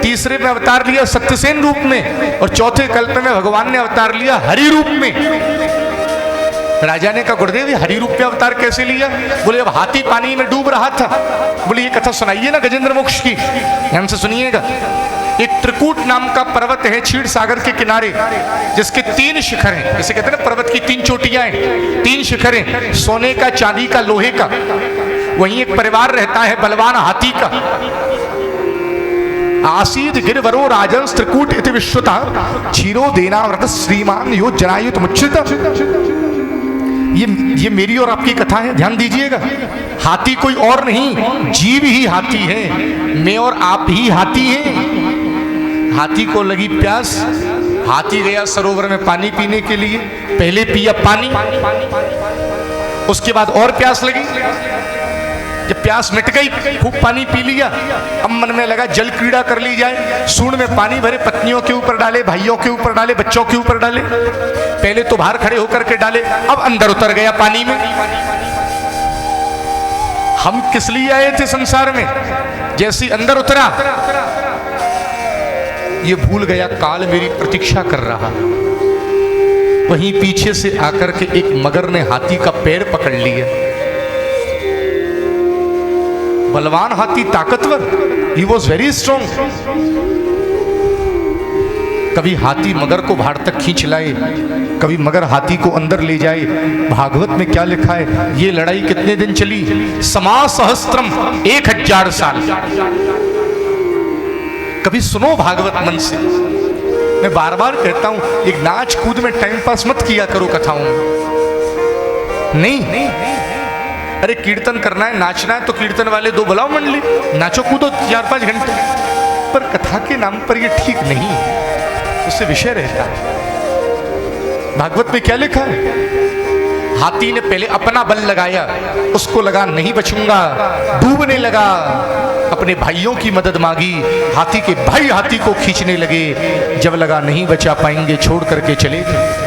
तीसरे में अवतार लिया सत्यसेन रूप में, और चौथे कल्प में भगवान ने अवतार लिया हरि रूप में। राजा ने कहा गुरुदेव हरि रूप में अवतार कैसे लिया? बोले अब हाथी पानी में डूब रहा था। बोले ये कथा सुनाइए ना गजेंद्र मोक्ष की, ध्यान से सुनिएगा। एक त्रिकूट नाम का पर्वत है क्षीर सागर के किनारे, जिसके 3 शिखर हैं। जैसे कहते हैं ना पर्वत की 3 चोटियां हैं, 3 शिखर हैं, सोने का, चांदी का, लोहे का। वहीं एक परिवार रहता है बलवान हाथी का। आसीद गिरवरो राजन त्रिकूट इति विश्वता क्षीरो देनाव्रत श्रीमान यो जनायुत मुच्चित। ये मेरी और आपकी कथा है, ध्यान दीजिएगा। हाथी कोई और नहीं, जीव ही हाथी है, मैं और आप ही हाथी हैं। हाथी को लगी प्यास, हाथी गया सरोवर में पानी पीने के लिए, पहले पिया पानी, उसके बाद और प्यास लगी, जब प्यास मिट गई खूब पानी पी लिया, अब मन में लगा जल क्रीड़ा कर ली जाए, सूंड में पानी भरे, पत्नियों के ऊपर डाले, भाइयों के ऊपर डाले, बच्चों के ऊपर डाले, पहले तो बाहर खड़े होकर के डाले, अब अंदर उतर गया पानी में। हम किस लिए आए थे संसार में, जैसी अंदर उतरा ये भूल गया काल मेरी प्रतीक्षा कर रहा। वहीं पीछे से आकर के एक मगर ने हाथी का पैर पकड़ लिया। बलवान हाथी, ताकतवर, ही वॉज वेरी स्ट्रॉन्ग। कभी हाथी मगर को बाहर तक खींच लाए, कभी मगर हाथी को अंदर ले जाए। भागवत में क्या लिखा है, ये लड़ाई कितने दिन चली, समा सहस्त्रम, 1000 साल। कभी सुनो भागवत मन से। मैं बार बार कहता हूं, एक नाच कूद में टाइम पास मत किया करो कथाओं में। नहीं, अरे कीर्तन करना है, नाचना है तो कीर्तन वाले 2 बुलाओ मंडली, नाचो कूदो 4-5 घंटे, पर कथा के नाम पर ये ठीक नहीं, उससे विषय रहता है। भागवत में क्या लिखा है, हाथी ने पहले अपना बल लगाया, उसको लगा नहीं बचूंगा, डूबने लगा, अपने भाइयों की मदद मांगी, हाथी के भाई हाथी को खींचने लगे, जब लगा नहीं बचा पाएंगे छोड़ करके चले गए।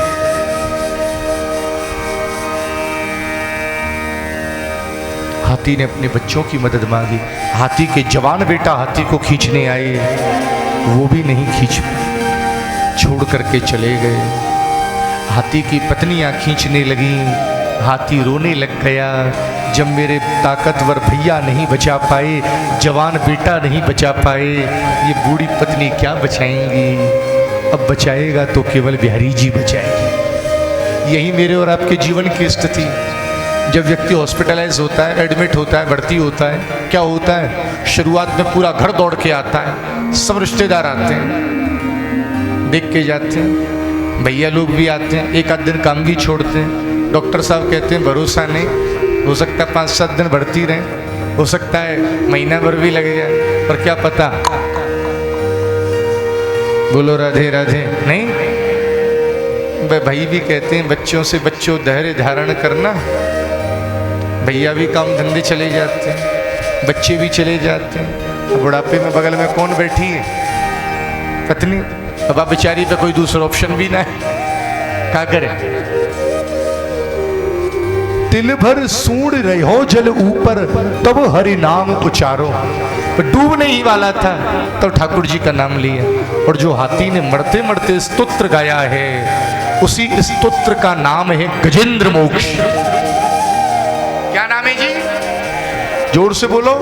हाथी ने अपने बच्चों की मदद मांगी, हाथी के जवान बेटा हाथी को खींचने आए, वो भी नहीं खींच पाए, छोड़ करके चले गए। हाथी की पत्नियां खींचने लगी, हाथी रोने लग गया, जब मेरे ताकतवर भैया नहीं बचा पाए, जवान बेटा नहीं बचा पाए, ये बूढ़ी पत्नी क्या बचाएंगी, अब बचाएगा तो केवल बिहारी जी बचाएंगे। यही मेरे और आपके जीवन की स्थिति। जब व्यक्ति हॉस्पिटलाइज होता है, एडमिट होता है, भर्ती होता है, क्या होता है, शुरुआत में पूरा घर दौड़ के आता है, सब रिश्तेदार आते हैं, देख के जाते हैं, भैया लोग भी आते हैं, एक आध दिन काम भी छोड़ते हैं। डॉक्टर साहब कहते हैं भरोसा नहीं, हो सकता है 5-7 दिन भर्ती रहें, हो सकता है महीना भर भी लग जाए, पर क्या पता। बोलो राधे राधे। नहीं, भाई भी कहते हैं बच्चों से बच्चों धैर्य धारण करना। भैया भी काम धंधे चले जाते हैं, बच्चे भी चले जाते हैं, बुढ़ापे में बगल में कौन बैठी है, पत्नी। अब आप बेचारी पे कोई दूसरा ऑप्शन भी ना है, क्या करे। तिल भर सूंड रहो जल ऊपर, तब हरि नाम उचारो। डूबने ही वाला था तब ठाकुर जी का नाम लिया। और जो हाथी ने मरते मरते स्तोत्र गाया है, उसी स्तोत्र का नाम है गजेंद्र मोक्ष। क्या नाम है जी, जोर से बोलो।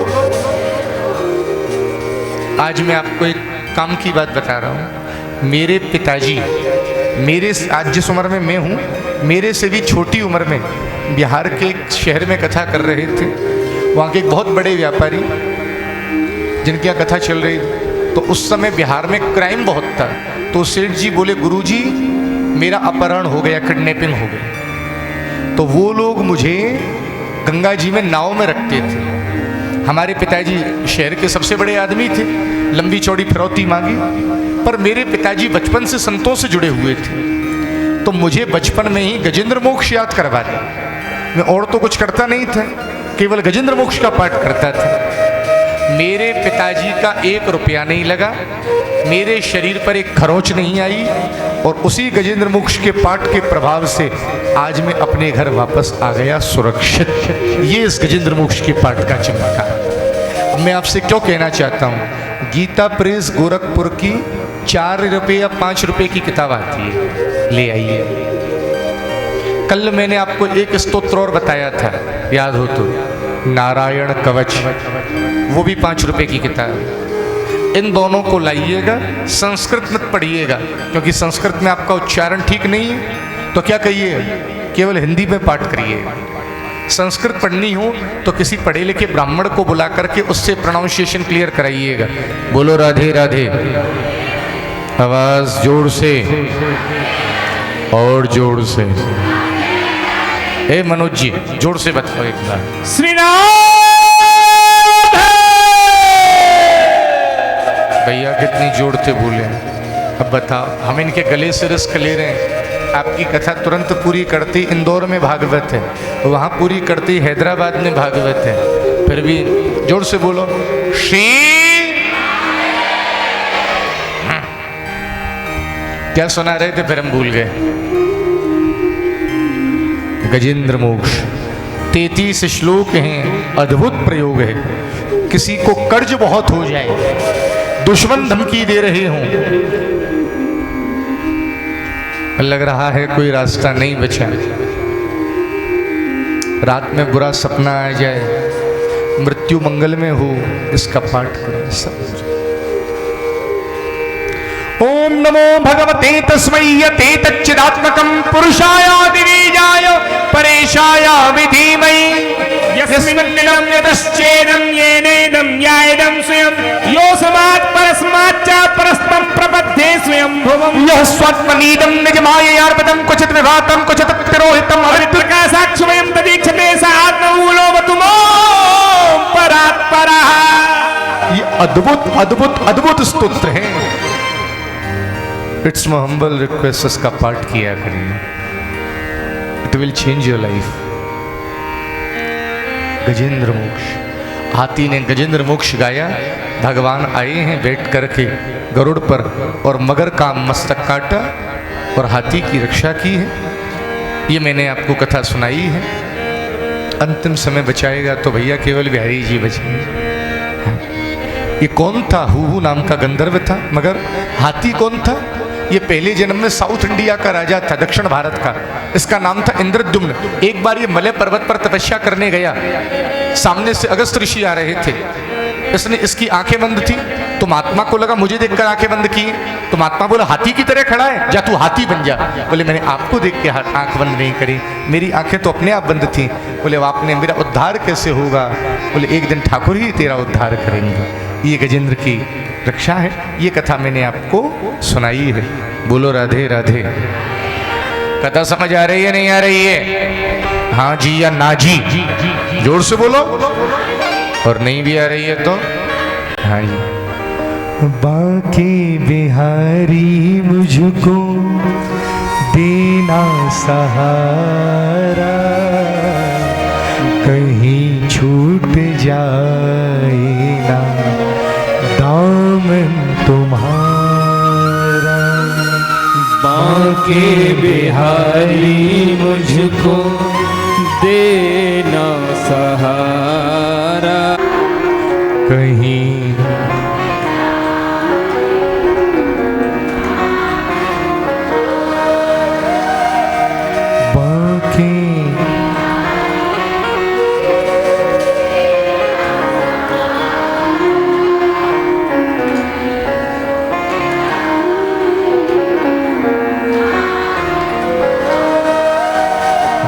आज मैं आपको एक काम की बात बता रहा हूं। मेरे पिताजी, मेरे आज जिस उम्र में मैं हूं, मेरे से भी छोटी उम्र में बिहार के एक शहर में कथा कर रहे थे। वहाँ के एक बहुत बड़े व्यापारी जिनकी यहाँ कथा चल रही थी, तो उस समय बिहार में क्राइम बहुत था। तो सेठ जी बोले, गुरुजी मेरा अपहरण हो गया, किडनैपिंग हो गई। तो वो लोग मुझे गंगा जी में नाव में रखते थे। हमारे पिताजी शहर के सबसे बड़े आदमी थे, लंबी चौड़ी फिरौती मांगी, पर मेरे पिताजी बचपन से संतों से जुड़े हुए थे, तो मुझे बचपन में ही गजेंद्र मोक्ष याद करवा दिया। मैं और तो कुछ करता नहीं था, केवल गजेंद्र मोक्ष का पाठ करता था। मेरे पिताजी का 1 रुपया नहीं लगा, मेरे शरीर पर एक खरोंच नहीं आई, और उसी गजेंद्र मोक्ष के पाठ के प्रभाव से आज मैं अपने घर वापस आ गया सुरक्षित। ये इस गजेंद्र मोक्ष के पाठ का चमत्कार। मैं आपसे क्यों कहना चाहता हूँ, गीता प्रेस गोरखपुर की 4 रुपये या 5 रुपये की किताब आती है, ले आइए। कल मैंने आपको एक स्तोत्र और बताया था, याद हो तो, नारायण कवच, वो भी 5 रुपये की किताब। इन दोनों को लाइएगा, संस्कृत मत पढ़िएगा, क्योंकि संस्कृत में आपका उच्चारण ठीक नहीं है, तो क्या कहिए, केवल हिंदी में पाठ करिए। संस्कृत पढ़नी हो तो किसी पढ़े लिखे ब्राह्मण को बुला करके उससे प्रोनाउंसिएशन क्लियर कराइएगा। बोलो राधे राधे। आवाज जोर से और जोर से। ए मनोज जी जोर से बताओ एक बार। श्री राम। भैया कितनी जोर से बोले। अब बताओ, हम इनके गले से रिस्क ले रहे हैं। आपकी कथा तुरंत पूरी करती इंदौर में भागवत है, वहां पूरी करती हैदराबाद में भागवत है, फिर भी जोर से बोलो श्री। क्या सुना रहे थे फिर हम भूल गए। गजेंद्र मोक्ष 33 श्लोक हैं, अद्भुत प्रयोग है। किसी को कर्ज बहुत हो जाए, दुश्मन धमकी दे रहे हों, लग रहा है कोई रास्ता नहीं बचा, रात में बुरा सपना आ जाए, मृत्यु मंगल में हो, इसका पाठ करो सब। ओम नमो भगवते तस्मै यते तच्चिदात्मकं पुरुषायादिबीजाय परेशाय विधीमहि यस्मिन्निदं यतश्चेदं येनेदं यायदं स्वयं योऽस्मात् परस्माच्च परस्तं प्रपद्ये स्वयं भुवम् यः स्वात्मनीदं निजमाययार्पितं क्वचित् विभातं क्वचित् तिरोहितं प्रकाशाक्षमयं तदीक्षते स आत्ममूलोऽवतु मों परात्परः। ये अद्भुत अद्भुत अद्भुत स्तोत्र है। इट्स माय हम्बल रिक्वेस्ट, इसका पाठ किया करिए, it will change your life. Gajendra मोक्ष, हाथी ने गजेंद्र मोक्ष गाया। भगवान आए हैं बैठ करके गरुड़ पर और मगर का मस्तक काटा और हाथी की रक्षा की है। ये मैंने आपको कथा सुनाई है। अंतिम समय बचाएगा तो भैया केवल बिहारी जी बचेंगे। ये कौन था? हूहू नाम का गंधर्व था। मगर हाथी कौन था? ये पहले जन्म में साउथ इंडिया का राजा था, दक्षिण भारत का। इसका नाम था इंद्रद्युम्न। एक बार ये मलय पर्वत पर तपस्या करने गया, सामने से अगस्त ऋषि आ रहे थे। इसने इसकी आंखें बंद थी तो महात्मा को लगा मुझे देखकर आंखें बंद की, तो महात्मा बोला हाथी की तरह खड़ा है, जा तू हाथी बन जा। बोले मैंने आपको देख के आंख बंद नहीं करी, मेरी आंखें तो अपने आप बंद थी। बोले आपने मेरा उद्धार कैसे होगा? बोले एक दिन ठाकुर ही तेरा उद्धार करेंगे। ये गजेंद्र की रक्षा है। ये कथा मैंने आपको सुनाई है। बोलो राधे राधे। कथा समझ आ रही है नहीं आ रही है? हाँ जी या ना जी? जोर से बोलो। और नहीं भी आ रही है तो हाँ जी। बाके बिहारी मुझको देना सहारा, कहीं छूट जाए ना दामन तुम्हारा। बाके बिहारी मुझको देना सहारा, कहीं बाके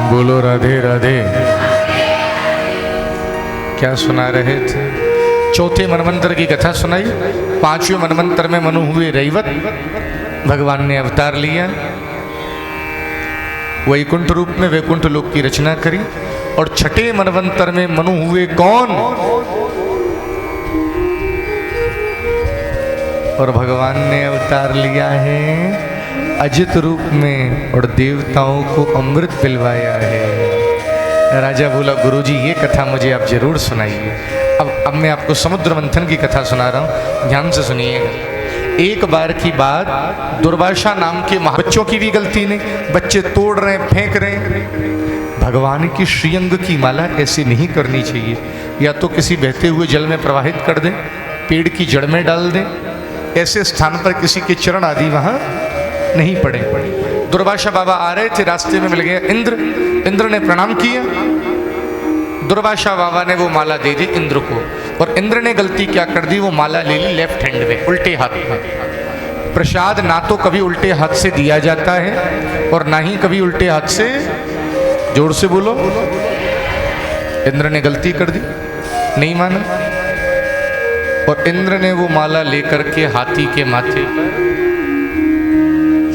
बोलो राधे राधे। क्या सुना रहे थे? चौथे मनवंतर की कथा सुनाई। पांचवें मनवंतर में मनु हुए रैवत, भगवान ने अवतार लिया, वैकुंठ रूप में वैकुंठ लोक की रचना करी। और छठे मनवंतर में मनु हुए कौन? और भगवान ने अवतार लिया है अजित रूप में और देवताओं को अमृत पिलवाया है। राजा बोला गुरुजी ये कथा मुझे आप जरूर सुनाइए। अब मैं आपको समुद्र मंथन की कथा सुना रहा हूँ, ध्यान से सुनिएगा। एक बार की बात, दुर्वासा नाम के बच्चों की भी गलती नहीं, बच्चे तोड़ रहे हैं, फेंक रहे हैं। भगवान की श्रीअंग की माला ऐसे नहीं करनी चाहिए। या तो किसी बहते हुए जल में प्रवाहित कर दें, पेड़ की जड़ में डाल दें, ऐसे स्थान पर किसी के चरण आदि वहाँ नहीं पड़े। दुर्वासा बाबा आ रहे थे, रास्ते में मिल गया इंद्र। इंद्र ने प्रणाम किया, दुर्वासा बाबा ने वो माला दे दी इंद्र को। और इंद्र ने गलती क्या कर दी, वो माला ले ली लेफ्ट हैंड में, उल्टे हाथ में। प्रसाद ना तो कभी उल्टे हाथ से दिया जाता है और ना ही कभी उल्टे हाथ से, जोर से बोलो, इंद्र ने गलती कर दी, नहीं माना, और इंद्र ने वो माला लेकर के हाथी के माथे पर,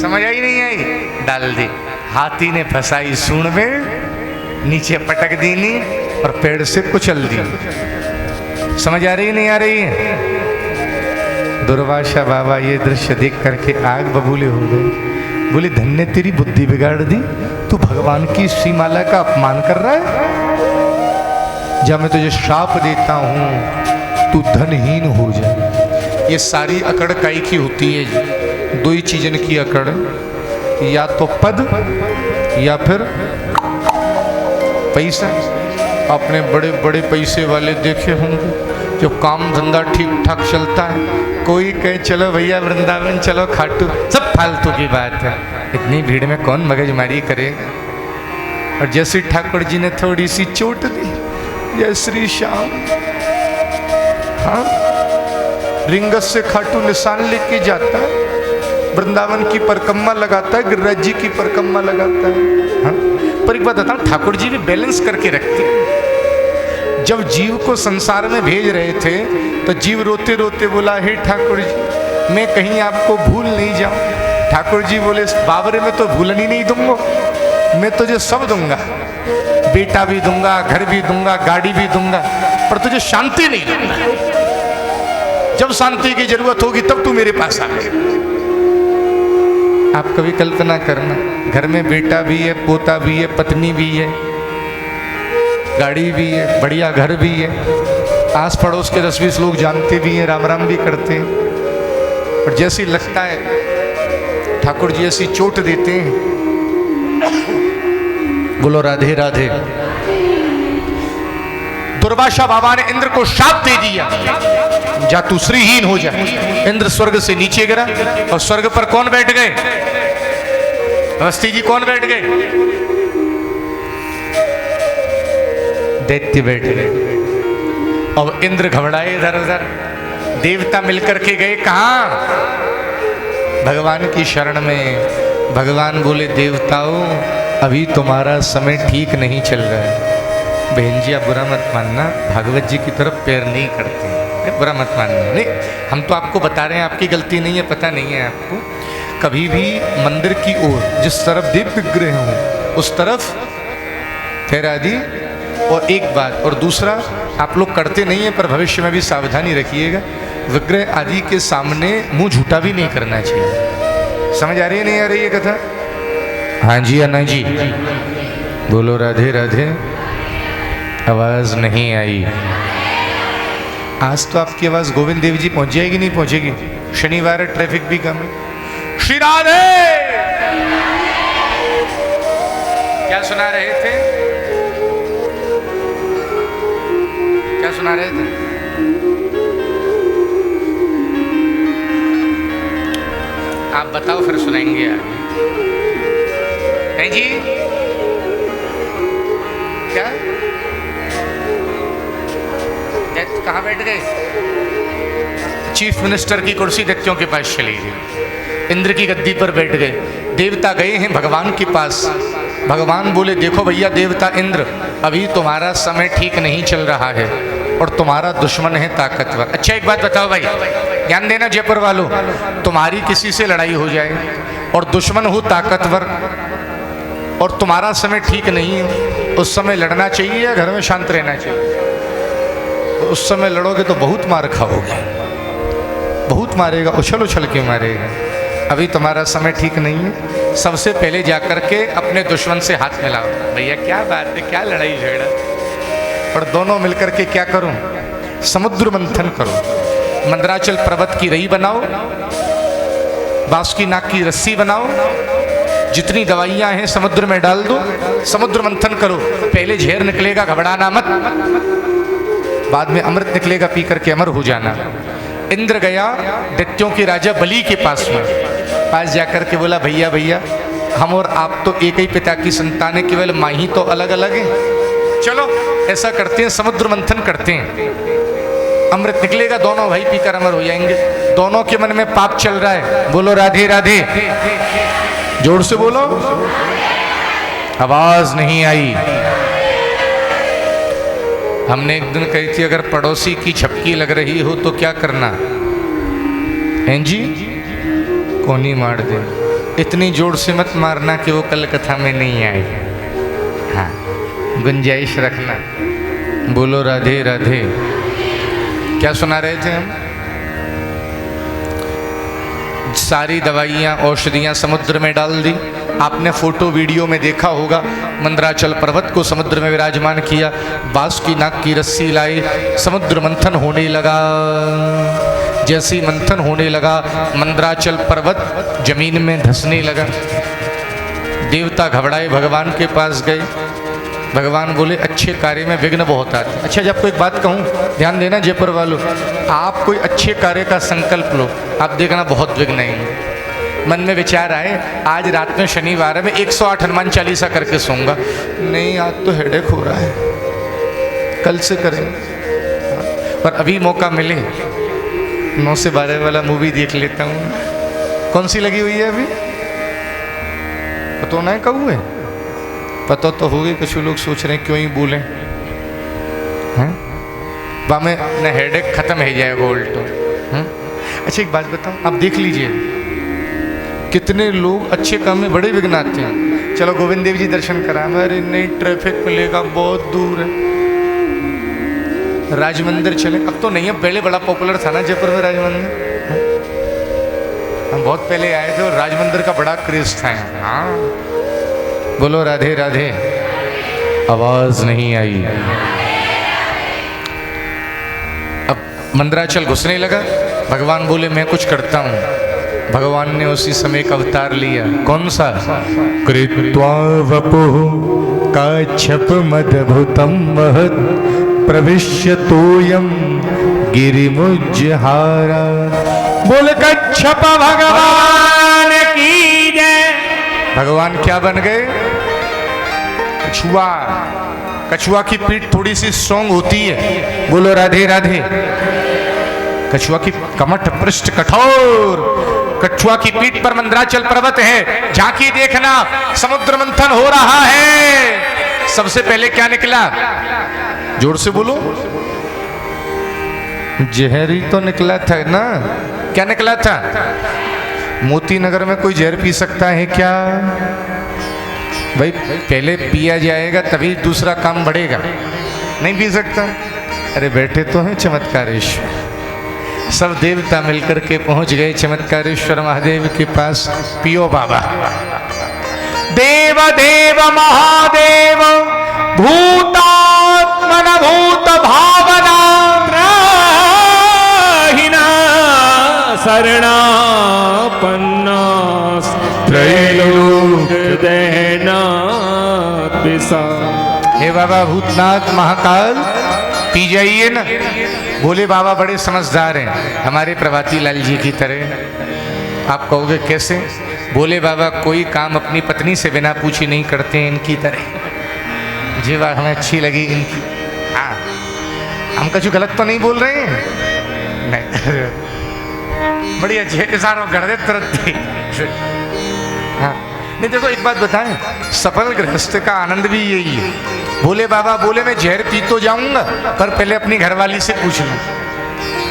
समझ आई नहीं आई, डाल दी। हाथी ने फंसाई सूंड में, नीचे पटक दी नी और पेड़ से कुचल दी। समझ आ रही नहीं आ रही है? दुर्वासा बाबा ये दृश्य देख करके आग बबूले हो गए। बोले धन्य तेरी बुद्धि बिगाड़ दी, तू भगवान की श्रीमाला का अपमान कर रहा है। जब मैं तुझे श्राप देता हूं तू धनहीन हो जाए। ये सारी अकड़ काई की होती है? दो ही चीजन की अकड़, या तो पद या फिर पैसा। आपने बड़े बड़े पैसे वाले देखे होंगे जो काम धंधा ठीक ठाक चलता है, कोई कहे चलो भैया वृंदावन चलो खाटू, सब फालतू की बात है। इतनी भीड़ में कौन मगजमारी करेगा। और जैसे ठाकुर जी ने थोड़ी सी चोट दी, जय श्री श्याम, हाँ, रिंगत से खाटू निशान लेके जाता है, वृंदावन की परिक्रमा लगाता है, गिरिराज जी की परिक्रमा लगाता है। हाँ? पर एक बात बताऊं, ठाकुर जी भी बैलेंस करके रखते हैं। जब जीव को संसार में भेज रहे थे तो जीव रोते रोते बोला, हे ठाकुर जी मैं कहीं आपको भूल नहीं जाऊं। ठाकुर जी बोले, बाबरे में तो भूलन ही नहीं दूंगा, मैं तुझे सब दूंगा, बेटा भी दूंगा, घर भी दूंगा, गाड़ी भी दूंगा, पर तुझे शांति नहीं दूंगा। जब शांति की जरूरत होगी तब तू मेरे पास आ। आप कभी कल्पना करना, घर में बेटा भी है, पोता भी है, पत्नी भी है, गाड़ी भी है, बढ़िया घर भी है, आस पड़ोस के 10-20 लोग जानते भी हैं, राम राम भी करते हैं, और जैसी लगता है ठाकुर जी ऐसी चोट देते हैं, बोलो राधे राधे। दुर्वासा बाबा ने इंद्र को शाप दे दिया, जा तू श्रीहीन हो जा। इंद्र स्वर्ग से नीचे गिरा, और स्वर्ग पर कौन बैठ गए? अवस्थी जी कौन बैठ गए? दैत्य बैठ गए। अब इंद्र घबराए इधर उधर, देवता मिलकर के गए कहां? भगवान की शरण में। भगवान बोले, देवताओं अभी तुम्हारा समय ठीक नहीं चल रहा है। बहन जी आप बुरा मत मानना, भागवत जी की तरफ पैर नहीं करते, बुरा मत मानना। नहीं, हम तो आपको बता रहे हैं, आपकी गलती नहीं है, पता नहीं है आपको। कभी भी मंदिर की ओर जिस तरफ देव विग्रह हो उस तरफ पैर आदि। और एक बात, और दूसरा, आप लोग करते नहीं है पर भविष्य में भी सावधानी रखिएगा, विग्रह आदि के सामने मुंह झूठा भी नहीं करना चाहिए। समझ आ रही है नहीं आ रही है कथा? हाँ जी अन्ना जी, बोलो राधे राधे। आवाज नहीं आई। आज तो आपकी आवाज गोविंद देव जी पहुंच जाएगी, नहीं पहुंचेगी? शनिवार है, ट्रैफिक भी कम है। श्री राधे क्या सुना रहे थे? क्या सुना रहे थे? आप बताओ फिर सुनाएंगे आगे। हैं जी क्या? कहाँ बैठ गए? चीफ मिनिस्टर की कुर्सी दैत्यों के पास चली गई, इंद्र की गद्दी पर बैठ गए। देवता गए हैं भगवान के पास। भगवान बोले, देखो भैया देवता इंद्र, अभी तुम्हारा समय ठीक नहीं चल रहा है और तुम्हारा दुश्मन है ताकतवर। अच्छा एक बात बताओ भाई, ध्यान देना जयपुर वालों, तुम्हारी किसी से लड़ाई हो जाए और दुश्मन हो ताकतवर और तुम्हारा समय ठीक नहीं है, उस समय लड़ना चाहिए या घर में शांत रहना चाहिए? उस समय लड़ोगे तो बहुत मार खाओगे, बहुत मारेगा, उछल उछल के मारेगा। अभी तुम्हारा समय ठीक नहीं है, सबसे पहले जाकर के अपने दुश्मन से हाथ मिलाओ। भैया क्या बात है, क्या लड़ाई झगड़ा? और दोनों मिलकर के क्या करो? समुद्र मंथन करो। मंदराचल पर्वत की रई बनाओ, बांस की नाक की रस्सी बनाओ, जितनी दवाइयां हैं समुद्र में डाल दो, समुद्र मंथन करो। पहले झेर निकलेगा, घबराना मत, बाद में अमृत निकलेगा, पी करके अमर हो जाना। इंद्र गया दैत्यों के राजा बलि के पास जाकर के बोला, भैया भैया हम और आप तो एक ही पिता की संतान है, केवल माँ ही तो अलग अलग है। चलो ऐसा करते हैं, समुद्र मंथन करते हैं, अमृत निकलेगा, दोनों भाई पीकर अमर हो जाएंगे। दोनों के मन में पाप चल रहा है, बोलो राधे राधे, जोर से बोलो। आवाज नहीं आई। हमने एक दिन कही थी अगर पड़ोसी की झपकी लग रही हो तो क्या करना हैं जी, कोनी मार दे। इतनी जोर से मत मारना कि वो कल कथा में नहीं आए। हाँ, गुंजाइश रखना। बोलो राधे राधे। क्या सुना रहे थे हम? सारी दवाइयाँ औषधियाँ समुद्र में डाल दी। आपने फोटो वीडियो में देखा होगा, मंदराचल पर्वत को समुद्र में विराजमान किया, बांस की नाक की रस्सी लाई, समुद्र मंथन होने लगा। जैसी मंथन होने लगा मंदराचल पर्वत जमीन में धंसने लगा। देवता घबराए, भगवान के पास गए। भगवान बोले अच्छे कार्य में विघ्न बहुत आते। अच्छा, जब कोई बात कहूँ ध्यान देना जयपुर वालों, आप कोई अच्छे कार्य का संकल्प लो, आप देखना बहुत विघ्न आएंगे। मन में विचार आए आज रात में शनिवार है, मैं 108 हनुमान चालीसा करके सोऊंगा। नहीं, आज तो हेडेक हो रहा है, कल से करेंगे। और अभी मौका मिले 9 से 12 वाला मूवी देख लेता हूँ। कौन सी लगी हुई है अभी? पता नहीं कब हुए, पता तो हो गई। कुछ लोग सोच रहे हैं क्यों ही बोले हैं, में न हेडेक खत्म हो जाएगा उल्टो। अच्छा, एक बात बताऊँ, आप देख लीजिए कितने लोग अच्छे काम में बड़े विघ्न आते हैं। चलो गोविंद देव जी दर्शन करा, अरे नहीं ट्रैफिक मिलेगा, बहुत दूर है। राज मंदिर चले, अब तो नहीं है, पहले बड़ा पॉपुलर था ना जयपुर में राज मंदिर। हम बहुत पहले आए थे और राज मंदिर का बड़ा क्रेज था। हाँ, बोलो राधे राधे। आवाज नहीं आई। अब मंदराचल घुसने लगा। भगवान बोले मैं कुछ करता हूँ। भगवान ने उसी समय एक अवतार लिया। कौन सा? कृत्वा वपुः काच्छप मदभुतं महत् प्रविश्य तोयं गिरिमुज्जहारा। बोल कच्छप भगवान की जय। भगवान क्या बन गए? कछुआ। कछुआ की पीठ थोड़ी सी स्ट्रॉन्ग होती है। बोलो राधे राधे। कछुआ की कमठ पृष्ठ कठोर। कछुआ की पीठ पर मंदराचल पर्वत है। झांकी देखना, समुद्र मंथन हो रहा है। सबसे पहले क्या निकला? जोर से बोलो। जहर ही तो निकला था ना। क्या निकला था? मोती नगर में कोई जहर पी सकता है क्या? भाई पहले पिया जाएगा तभी दूसरा काम बढ़ेगा। नहीं पी सकता। अरे बैठे तो हैं चमत्कारेश्वर। सब देवता मिलकर के पहुंच गए चमत्कारेश्वर महादेव के पास। पियो बाबा। देव देव महादेव भूतात्मन भूत भावना त्राहिना शरणापन्ना त्रैलोक दैना पिसा। हे बाबा भूतनाथ महाकाल, पी जाइए ना। भोले बाबा बड़े समझदार हैं, हमारे प्रभाती लाल जी की तरह। आप कहोगे कैसे? भोले बाबा कोई काम अपनी पत्नी से बिना पूछी नहीं करते हैं इनकी तरह। जी बात हमें अच्छी लगी इनकी। हाँ, हम कुछ गलत तो नहीं बोल रहे हैं? नहीं, बड़ी अच्छी है। इशारों कर दे तुरंत। हाँ, नहीं देखो एक बात बताएं, सफल गृहस्थ का आनंद भी यही है। भोले बाबा बोले मैं जहर पी तो जाऊंगा पर पहले अपनी घरवाली से पूछ लूं।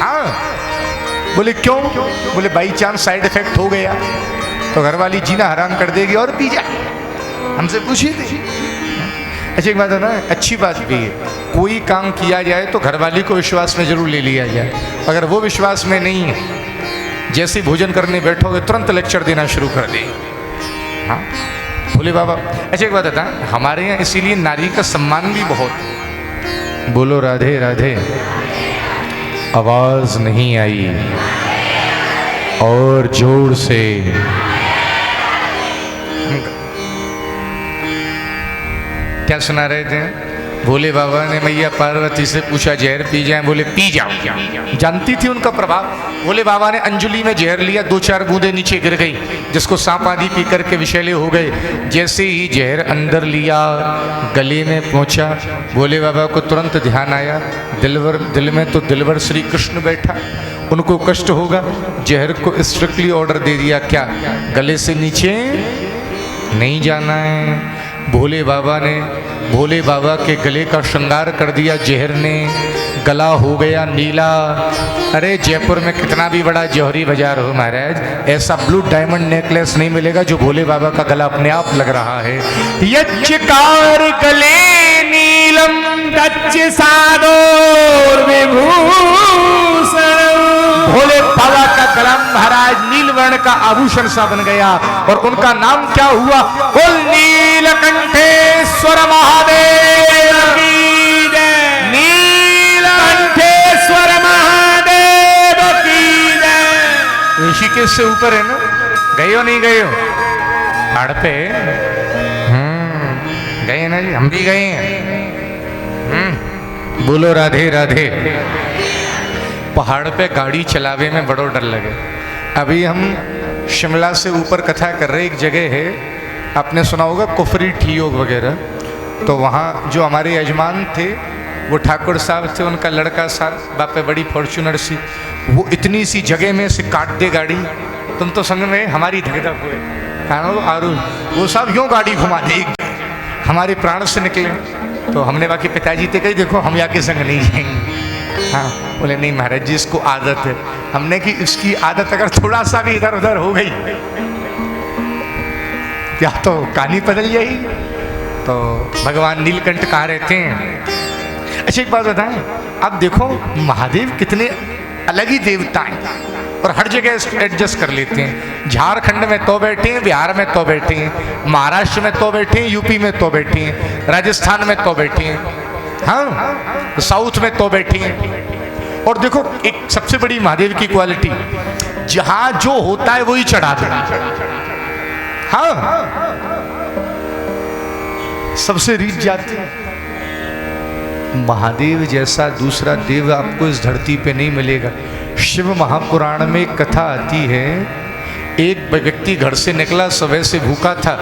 हाँ, बोले क्यों? बोले बाई चांस साइड इफेक्ट हो गया तो घरवाली जीना हराम कर देगी और पी जा। हमसे पूछी थी। अच्छा एक बात है ना, अच्छी बात भी है, कोई काम किया जाए तो घरवाली को विश्वास में जरूर ले लिया जाए। अगर वो विश्वास में नहीं है, जैसे भोजन करने बैठोगे तुरंत लेक्चर देना शुरू कर दे। हाँ भोले बाबा। अच्छा एक बात था, हमारे यहाँ इसीलिए नारी का सम्मान भी बहुत। बोलो राधे राधे। आवाज नहीं आई और जोर से। क्या सुना रहे थे? भोले बाबा ने मैया पार्वती से पूछा जहर पी जाए? बोले पी जाओ। जानती थी उनका प्रभाव। भोले बाबा ने अंजुली में जहर लिया, 2-4 बूंदे नीचे गिर गई, जिसको सांप आदि पी करके विषैले हो गए। जैसे ही जहर अंदर लिया, गले में पहुंचा, भोले बाबा को तुरंत ध्यान आया दिल में तो दिलवर श्री कृष्ण बैठा, उनको कष्ट होगा। जहर को स्ट्रिक्टली ऑर्डर दे दिया, क्या गले से नीचे नहीं जाना है। भोले बाबा के गले का श्रृंगार कर दिया जहर ने, गला हो गया नीला। अरे जयपुर में कितना भी बड़ा जौहरी बाजार हो महाराज, ऐसा ब्लू डायमंड नेकलेस नहीं मिलेगा जो भोले बाबा का गला अपने आप लग रहा है। यज्ञकार गले नीलम कच्च सादोर विभूषण। भोले बाबा का गला महाराज नीलवर्ण का आभूषण सा बन गया। और उनका नाम क्या हुआ? बोल नीलकंठेश्वर महादेव की जय। नीलकंठेश्वर महादेव की जय। ऋषिकेश से ऊपर है ना, गए हो नहीं गए हो? पहाड़ पे गए ना जी, हम भी गए हैं। बोलो राधे राधे। पहाड़ पे गाड़ी चलावे में बड़ो डर लगे। अभी हम शिमला से ऊपर कथा कर रहे, एक जगह है आपने सुना होगा कुफरी ठियोग वगैरह, तो वहाँ जो हमारे यजमान थे वो ठाकुर साहब थे, उनका लड़का साहब बापे बड़ी फॉर्च्यूनर सी, वो इतनी सी जगह में से काट दे गाड़ी, तुम तो संग में हमारी धकधक हुए। कहा आरू वो साहब यूँ गाड़ी घुमा दे, हमारे प्राण से निकले। तो हमने बाकी पिताजी से कही देखो हम यहाँ के संग नहीं जाएंगे। हाँ बोले नहीं महाराज जी इसको आदत है। हमने कि इसकी आदत अगर थोड़ा सा भी इधर उधर हो गई क्या तो कहानी बदल जाएगी। तो भगवान नीलकंठ कहाँ रहते हैं? अच्छा एक बात बताएं, अब देखो महादेव कितने अलग ही देवता हैं और हर जगह एडजस्ट कर लेते हैं। झारखंड में तो बैठे हैं, बिहार में तो बैठे हैं, महाराष्ट्र में तो बैठे हैं, यूपी में तो बैठे हैं, राजस्थान में तो बैठे हैं, हाँ साउथ में तो बैठे हैं। और देखो एक सबसे बड़ी महादेव की क्वालिटी, जहां जो होता है वही चढ़ा दे। हाँ सबसे रीत जाती है। महादेव जैसा दूसरा देव आपको इस धरती पे नहीं मिलेगा। शिव महापुराण में एक कथा आती है, एक व्यक्ति घर से निकला, सुबह से भूखा था,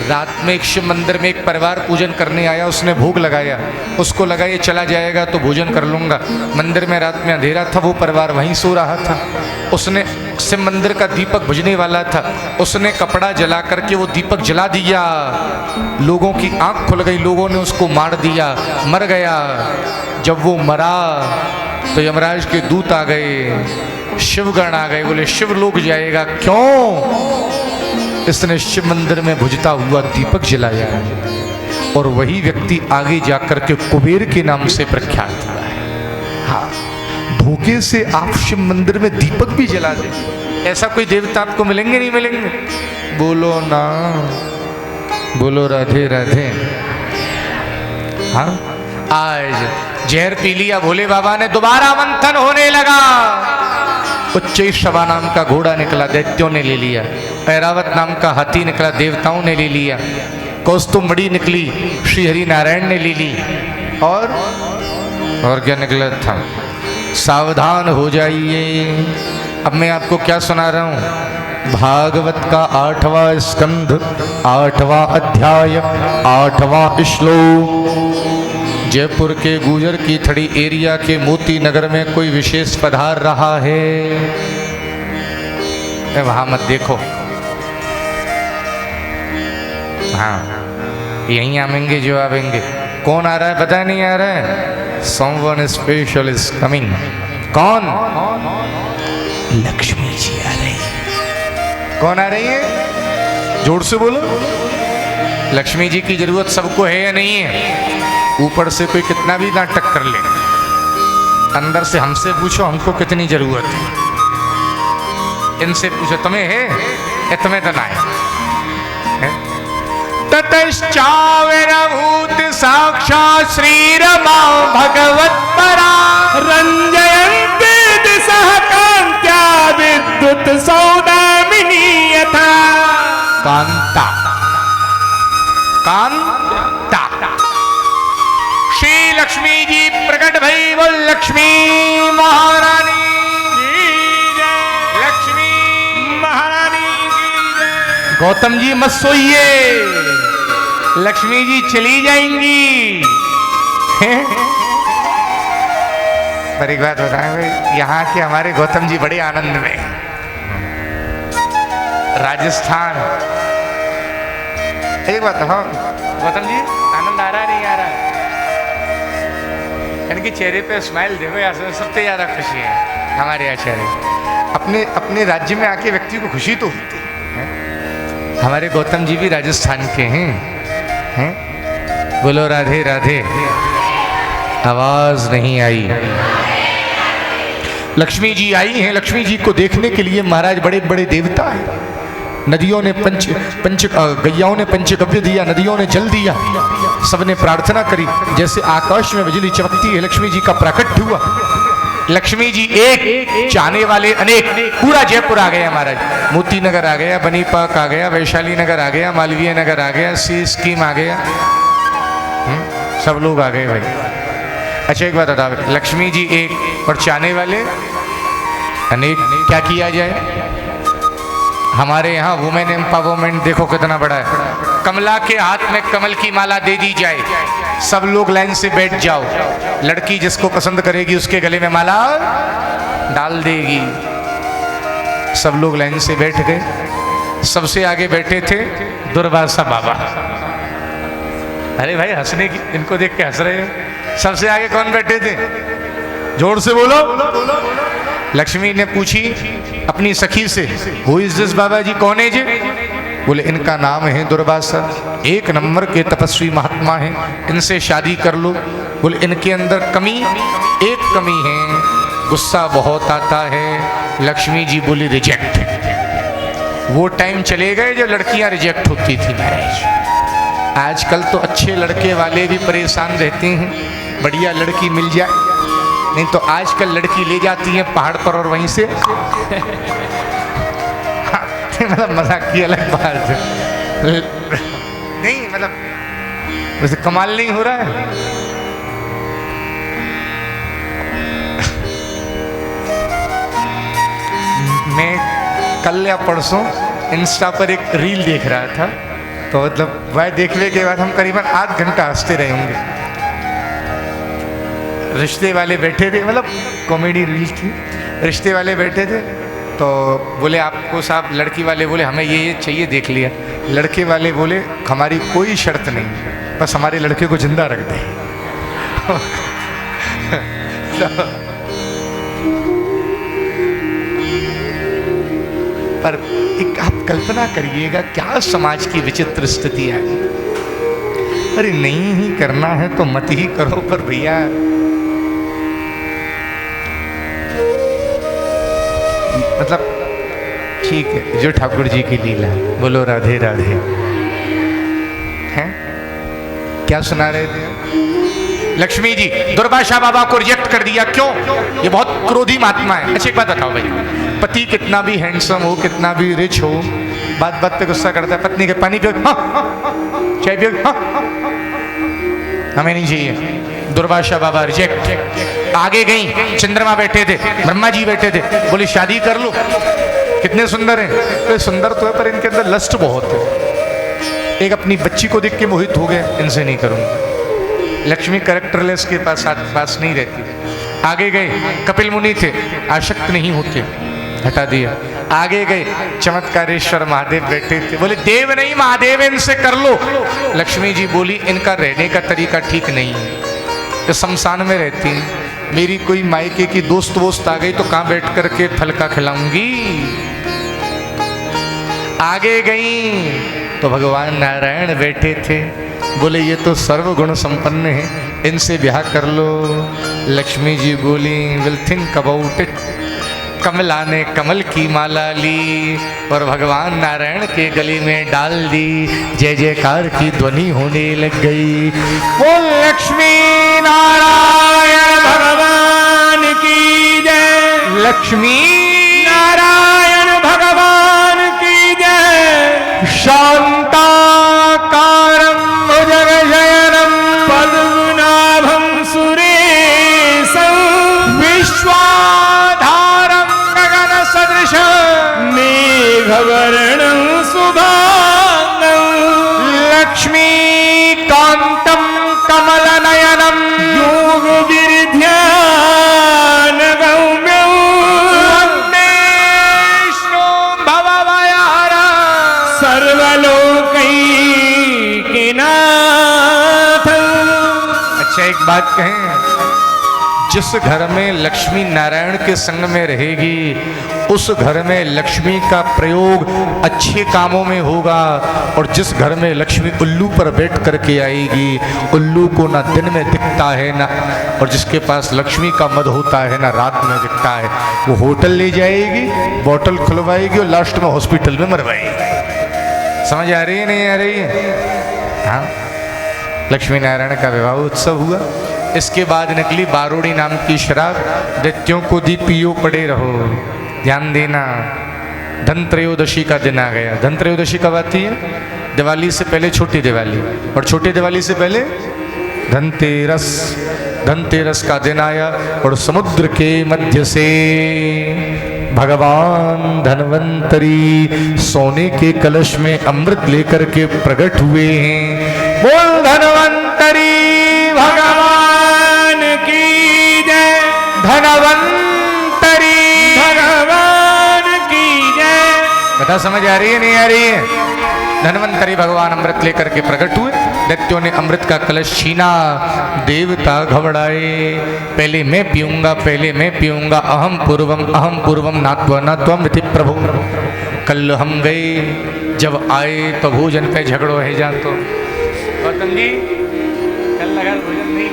रात में एक शिव मंदिर में एक परिवार पूजन करने आया, उसने भोग लगाया, उसको लगा ये चला जाएगा तो भोजन कर लूँगा। मंदिर में रात में अंधेरा था, वो परिवार वहीं सो रहा था। उसने शिव मंदिर का दीपक बुझने वाला था, उसने कपड़ा जला करके वो दीपक जला दिया, लोगों की आंख खुल गई, लोगों ने उसको मार दिया, मर गया। जब वो मरा तो यमराज के दूत आ गए, शिवगण आ गए, बोले शिव लोग जाएगा। क्यों? इसने शिव मंदिर में बुझता हुआ दीपक जलाया है। और वही व्यक्ति आगे जाकर के कुबेर के नाम से प्रख्यात हुआ है। हाँ धोखे से आप शिव मंदिर में दीपक भी जला दे, ऐसा कोई देवता आपको मिलेंगे नहीं मिलेंगे? बोलो ना, बोलो राधे राधे। हाँ आज जहर पी लिया भोले बाबा ने, दोबारा मंथन होने लगा। उच्चैश्रवा नाम का घोड़ा निकला, दैत्यों ने ले लिया। ऐरावत नाम का हाथी निकला, देवताओं ने ले लिया। कौस्तुम्बड़ी निकली, श्री हरि नारायण ने ले ली। और क्या निकला था? सावधान हो जाइए। अब मैं आपको क्या सुना रहा हूँ? भागवत का 8वां स्कंध, 8वां अध्याय, 8वां श्लोक। जयपुर के गुजर की थड़ी एरिया के मोती नगर में कोई विशेष पधार रहा है, वहां मत देखो। हाँ यहीं आवेंगे जो आवेंगे। कौन आ रहा है पता नहीं आ रहा है? Someone special is coming. कौन? लक्ष्मी जी आ रही है। कौन आ रही है? जोर से बोलो। लक्ष्मी जी की जरूरत सबको है या नहीं है? ऊपर से कोई कितना भी नाटक कर ले, अंदर से हमसे पूछो हमको कितनी जरूरत है। इनसे पूछो तुम्हें है या तुम्हें तो ना है? ततश्चाविर्भूत साक्षात् श्री रमा भगवत परा रंजयन्ति दिशः कान्त्या विद्युत सौदामिनी यथा। कांता कांता श्री लक्ष्मी जी प्रकट भई। बोल लक्ष्मी महारानी की जय। लक्ष्मी महारानी की जय। गौतम जी मत सोइए, लक्ष्मी जी चली जाएंगी। पर एक बात बताएं भाई, यहाँ के हमारे गौतम जी बड़े आनंद में। एक बात हाँ गौतम जी, आनंद आ रहा है नहीं आ रहा है? इनके चेहरे पे स्माइल देखो यार, सबसे ज्यादा खुशी है हमारे आचार्य। अपने अपने राज्य में आके व्यक्ति को खुशी तो होती है। हमारे गौतम जी भी राजस्थान के हैं? बोलो राधे राधे। आवाज नहीं आई। लक्ष्मी जी आई हैं। लक्ष्मी जी को देखने के लिए महाराज बड़े बड़े देवता हैं। नदियों ने गैयाओं ने पंचगव्य दिया, नदियों ने जल दिया, सबने प्रार्थना करी। जैसे आकाश में बिजली चमकती है, लक्ष्मी जी का प्राकट्य हुआ। लक्ष्मी जी एक, चाहने वाले अनेक। पूरा जयपुर आ गया महाराज। मोती नगर आ गया, बनीपाक आ गया, वैशाली नगर आ गया, मालवीय नगर आ गया, सी स्कीम आ गया, सब लोग आ गए भाई। अच्छा एक बात बताओ, लक्ष्मी जी एक और चाहने वाले अनेक, क्या किया जाए? हमारे यहाँ वुमेन एम्पावरमेंट देखो कितना बड़ा है। कमला के हाथ में कमल की माला दे दी जाए, सब लोग लाइन से बैठ जाओ, लड़की जिसको पसंद करेगी उसके गले में माला डाल देगी। सब लोग लाइन से बैठ गए। सबसे आगे बैठे थे दुर्वासा बाबा। अरे भाई हंसने की, इनको देख के हंस रहे हो। सबसे आगे कौन बैठे थे? जोर से बोलो। लक्ष्मी ने पूछी अपनी सखी से, हु इज दिस बाबा जी, कौन है जी? बोले इनका नाम है दुर्वासा, एक नंबर के तपस्वी महात्मा हैं, इनसे शादी कर लो। बोले इनके अंदर कमी, एक कमी है, गुस्सा बहुत आता है। लक्ष्मी जी बोली रिजेक्ट। वो टाइम चले गए जब लड़कियां रिजेक्ट होती थी मैरिज। आजकल तो अच्छे लड़के वाले भी परेशान रहते हैं, बढ़िया लड़की मिल जाए, नहीं तो आजकल लड़की ले जाती है पहाड़ पर और वहीं से मतलब मजाक की अलग बात है नहीं, मतलब वैसे कमाल नहीं हो रहा है। मैं कल या परसों इंस्टा पर एक रील देख रहा था, तो मतलब वह देखने के बाद हम करीबन 8 घंटा हंसते रहे होंगे। रिश्ते वाले बैठे थे, मतलब कॉमेडी रील थी, रिश्ते वाले बैठे थे, तो बोले आपको साहब, लड़की वाले बोले हमें ये चाहिए, देख लिया। लड़के वाले बोले हमारी कोई शर्त नहीं, बस हमारे लड़के को जिंदा रख दे। पर एक आप कल्पना करिएगा क्या समाज की विचित्र स्थिति है। अरे नहीं ही करना है तो मत ही करो, पर भैया मतलब ठीक है, जो ठाकुर जी की लीला। बोलो राधे राधे। हैं क्या सुना रहे थे? लक्ष्मी जी दुर्वासा बाबा को रिजेक्ट कर दिया। क्यों? ये बहुत क्रोधी महात्मा है। अच्छा एक बात बताओ भाई, पति कितना भी हैंडसम हो, कितना भी रिच हो, बात बात पे गुस्सा करता है। पत्नी के पानी पियो, चाय पियो, हमें नहीं चाहिए। दुर्वासा बाबा रिजेक्ट। आगे गई, चंद्रमा बैठे थे, ब्रह्मा जी बैठे थे, बोली शादी कर लो। कितने सुंदर हैं? तो सुंदर तो है पर इनके अंदर लस्ट बहुत है। एक अपनी बच्ची को देख के मोहित हो गए, इनसे नहीं करूंगा। लक्ष्मी कैरेक्टरलेस के पास नहीं रहती। आगे गए, कपिल मुनि थे, आसक्त नहीं होते, हटा दिया। आगे गए, चमत्कारेश्वर महादेव बैठे थे, बोले देव नहीं महादेव इनसे कर लो। लक्ष्मी जी बोली इनका रहने का तरीका ठीक नहीं है, तो शमशान में रहती हैं। मेरी कोई मायके की दोस्त वोस्त आ गई तो कहाँ बैठ करके फलका खिलाऊंगी। आगे गई तो भगवान नारायण बैठे थे, बोले ये तो सर्वगुण संपन्न है, इनसे ब्याह कर लो। लक्ष्मी जी बोली विल थिंक अबाउट इट। कमला ने कमल की माला ली और भगवान नारायण के गले में डाल दी। जय जयकार की ध्वनि होने लग गई। बोल लक्ष्मी नारायण भगवान की जय। लक्ष्मी नारायण भगवान की जय। शांताकारं भुजगशयनं पद्मनाभं सुरेशं विश्वाधारं गगनसदृशं मेघवर्णं शुभांगं लक्ष्मीकान्तं कमलनयनं योगविद्यानगम्यं वन्दे एक बात कहें, जिस घर में लक्ष्मी नारायण के संग में रहेगी उस घर में लक्ष्मी का प्रयोग अच्छे कामों में होगा, और जिस घर में लक्ष्मी उल्लू पर बैठ करके आएगी, उल्लू को ना दिन में दिखता है ना, और जिसके पास लक्ष्मी का मद होता है ना रात में दिखता है, वो होटल ले जाएगी, बोतल खुलवाएगी और लास्ट में हॉस्पिटल में मरवाएगी। समझ आ रही है नहीं आ रही है? हाँ, लक्ष्मी नारायण का विवाह उत्सव हुआ। इसके बाद निकली बारोड़ी नाम की शराब, दैत्यों को दी पियो पड़े रहो। ध्यान देना, धनत्रयोदशी का दिन आ गया। धनत्रयोदशी कब आती है? दिवाली से पहले छोटी दिवाली, और छोटी दिवाली से पहले धनतेरस। धनतेरस का दिन आया और समुद्र के मध्य से भगवान धन्वंतरी सोने के कलश में अमृत लेकर के प्रकट हुए हैं। बोल धन्वंतरी भगवान की जय, धन्वंतरी भगवान की जय। कथा समझ आ रही है नहीं आ रही है? धन्वंतरी भगवान अमृत लेकर के प्रकट हुए। दैत्यों ने अमृत का कलश छीना, देवता घबराए। पहले मैं पीऊंगा, पहले मैं पीऊंगा, अहम पूर्वम नात्वम इति प्रभु। कल हम गए, जब आए तो भोजन पे झगड़ो है जान तो गौतम जी कल लगा भोजन नहीं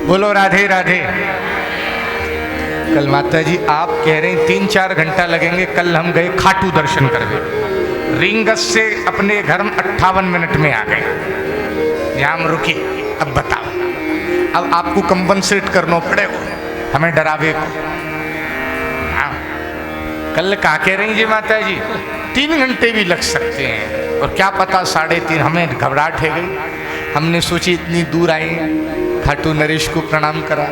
बोलो राधे राधे। कल माता जी आप कह रहे हैं 3-4 घंटा लगेंगे, कल हम गए खाटू दर्शन करने, रिंगस से अपने घर में 58 मिनट में आ गए। यहाँ हम रुके। अब बताओ, अब आपको कंपनसेट करना पड़ेगा, हमें डरावे को। हाँ, कल क्या कह रही जी माता जी? 3 घंटे भी लग सकते हैं, और क्या पता 3.5। हमें घबराहट है गई। हमने सोची इतनी दूर आए, खाटू नरेश को प्रणाम करा।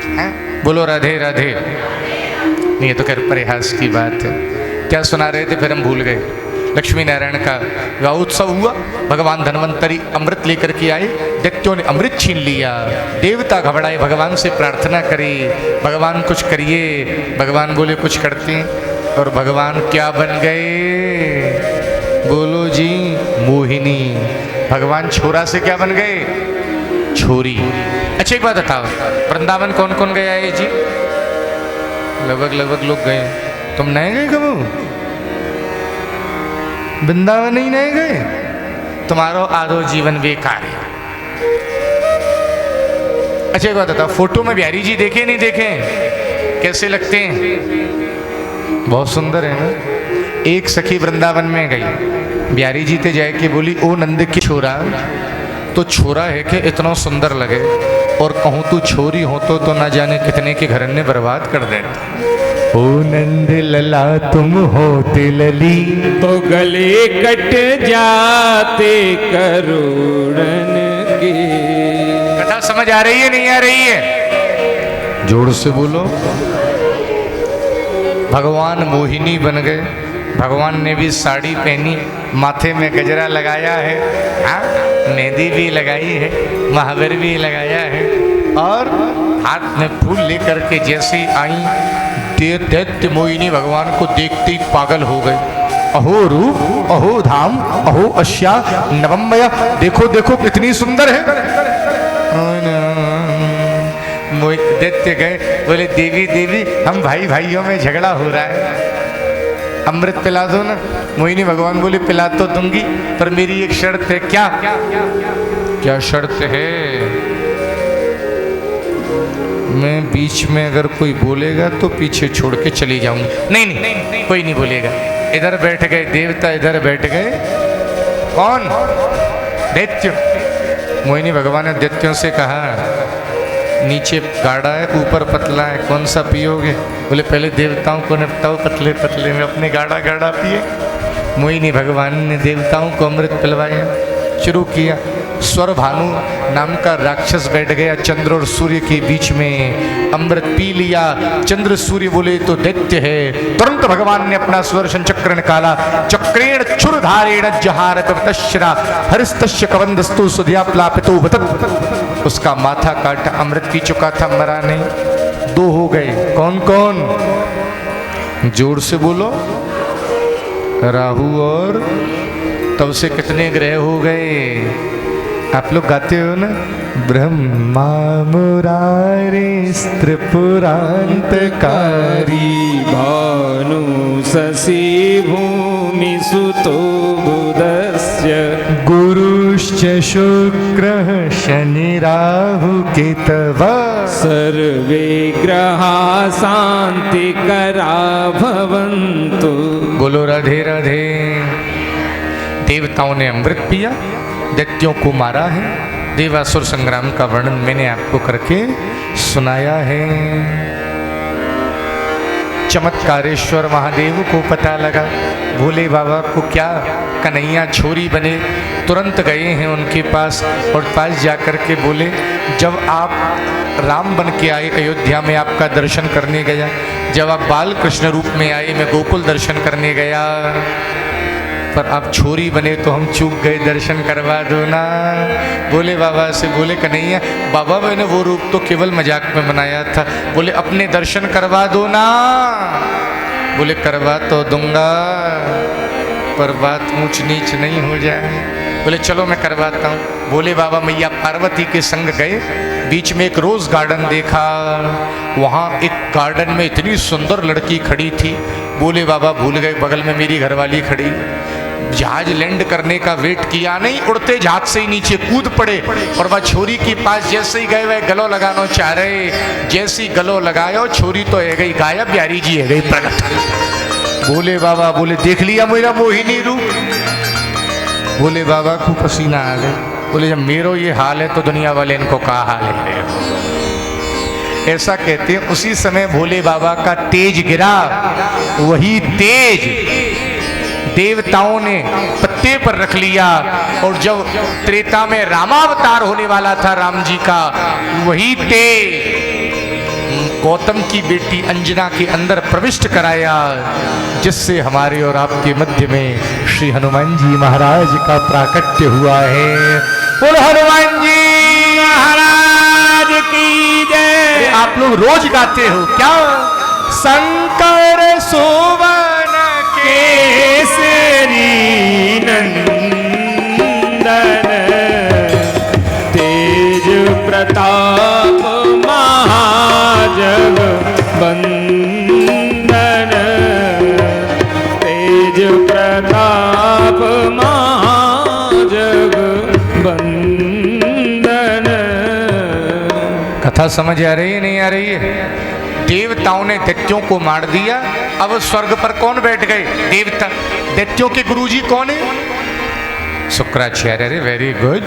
हैं? बोलो राधे राधे। नहीं, ये तो खैर परिहास की बात है। क्या सुना रहे थे फिर हम भूल गए। लक्ष्मी नारायण का विवाह उत्सव हुआ। भगवान धन्वंतरी अमृत लेकर के आए, दैत्यों ने अमृत छीन लिया। देवता घबराए, भगवान से प्रार्थना करी, भगवान कुछ करिए। भगवान बोले कुछ करते हैं, और भगवान क्या बन गए? बोलो जी, मोहिनी। भगवान छोरा से क्या बन गए? छोरी। अच्छा एक बात बताओ, वृंदावन कौन कौन गया है जी? लगभग लोग गए। तुम नहीं गए कबू? वृंदावन ही नहीं गए? तुम्हारो आधो जीवन बेकार है। अच्छा एक बात बताओ, फोटो में बिहारी जी देखे नहीं देखे? कैसे लगते हैं? बहुत सुंदर है ना। एक सखी वृंदावन में गई, बिहारी जी ते जाए के बोली, ओ नंद की छोरा, तो छोरा है कि इतना सुंदर लगे, और कहूँ तू छोरी हो तो ना जाने कितने के घर ने बर्बाद कर देता। ओ नंद लला तुम होते लली, तो गले कट जाते करोड़न के। कथा समझ आ रही है नहीं आ रही है? जोर से बोलो। भगवान मोहिनी बन गए। भगवान ने भी साड़ी पहनी, माथे में गजरा लगाया है, हाँ, मेहंदी भी लगाई है, महावर भी लगाया है, और हाथ में फूल लेकर के जैसे आई, दैत्य मोहिनी भगवान को देखते ही पागल हो गए। अहो रूप, अहो धाम, अहो अश्या नवमया, देखो देखो कितनी सुंदर है। दैत्य गए, बोले देवी देवी, हम भाई भाइयों में झगड़ा हो रहा है, अमृत पिला दो ना। मोहिनी भगवान बोले पिला तो दूंगी, पर मेरी एक शर्त है। क्या? क्या शर्त है? मैं बीच में अगर कोई बोलेगा तो पीछे छोड़ के चली जाऊंगी। नहीं नहीं, कोई नहीं बोलेगा। इधर बैठ गए देवता, इधर बैठ गए कौन? दैत्य। मोहिनी भगवान ने दैत्यों से कहा, नीचे गाढ़ा है, ऊपर पतला है, कौन सा पियोगे? बोले पहले देवताओं को निपटाओ, पतले पतले में अपने गाढ़ा गाढ़ा पिए। मोहिनी भगवान ने देवताओं को अमृत पिलवाया। शुरू किया। स्वर भानु नाम का राक्षस बैठ गया चंद्र और सूर्य के बीच में, अमृत पी लिया। चंद्र सूर्य बोले तो दैत्य है। तुरंत भगवान ने अपना सुदर्शन चक्र निकाला। चक्रेण क्षुरधारेण जहार तश्रा हरिस्तस्य कवंदस्तु सुधिया प्लापितो बतत। उसका माथा काटा, अमृत पी चुका था, मरा नहीं। 2 हो गए। कौन कौन? जोर से बोलो। राहु और तब से कितने ग्रह हो गए? आप लोग गाते हो ना, ब्रह्मा मुरारे त्रिपुरांतकारी, भानु शशि भूमि सुतो बुधस्य, गुरुश्च शुक्रः शनि राहु केतवः, सर्वे ग्रहा शांतिकरा भवन्तु। बोलो राधे राधे। देवताओं ने अमृत पिया, दैत्यों को मारा है। देवासुर संग्राम का वर्णन मैंने आपको करके सुनाया है। चमत्कारेश्वर महादेव को पता लगा भोले बाबा को क्या कन्हैया छोरी बने, तुरंत गए हैं उनके पास और पास जाकर के बोले, जब आप राम बन के आए अयोध्या में आपका दर्शन करने गया, जब आप बाल कृष्ण रूप में आए मैं गोकुल दर्शन करने गया, पर आप छोरी बने तो हम चूक गए, दर्शन करवा दो ना। बोले बाबा से, बोले कन्हैया बाबा मैंने वो रूप तो केवल मजाक में बनाया था। बोले अपने दर्शन करवा दो ना। बोले करवा तो दूंगा पर बात ऊंच नीच नहीं हो जाए। बोले चलो मैं करवाता हूँ। बोले बाबा मैया पार्वती के संग गए, बीच में एक रोज गार्डन देखा, वहाँ एक गार्डन में इतनी सुंदर लड़की खड़ी थी। बोले बाबा भूल गए बगल में मेरी घरवाली खड़ी। जहाज लैंड करने का वेट किया नहीं, उड़ते जहाज से ही नीचे कूद पड़े और वह छोरी के पास जैसे ही गए वह गलो लगाना चाह रहे, जैसी गलो लगायो छोरी तो है गई गायब, बिहारी जी है गई प्रकट। बोले बाबा बोले देख लिया मेरा मोहिनी रूप। बोले बाबा को पसीना आ गया। बोले जब मेरो ये हाल है तो दुनिया वाले इनको क्या हाल है। ऐसा कहते हैं उसी समय भोले बाबा का तेज गिरा, वही तेज देवताओं ने पत्ते पर रख लिया और जब त्रेता में रामावतार होने वाला था राम जी का, वही तेज गौतम की बेटी अंजना के अंदर प्रविष्ट कराया, जिससे हमारे और आपके मध्य में श्री हनुमान जी महाराज का प्राकट्य हुआ है। बोल हनुमान जी महाराज की जय। आप लोग रोज गाते हो क्या? शंकर सोवन केसरी नंदन, तेज प्रताप महाजग बंदन, तेज प्रताप महाजग बंदन। कथा समझ आ रही है नहीं आ रही है? देवताओं ने दैत्यों को मार दिया, अब स्वर्ग पर कौन बैठ गए? देवता। दैत्यों के गुरुजी कौन है? शुक्राचार्य। Very good.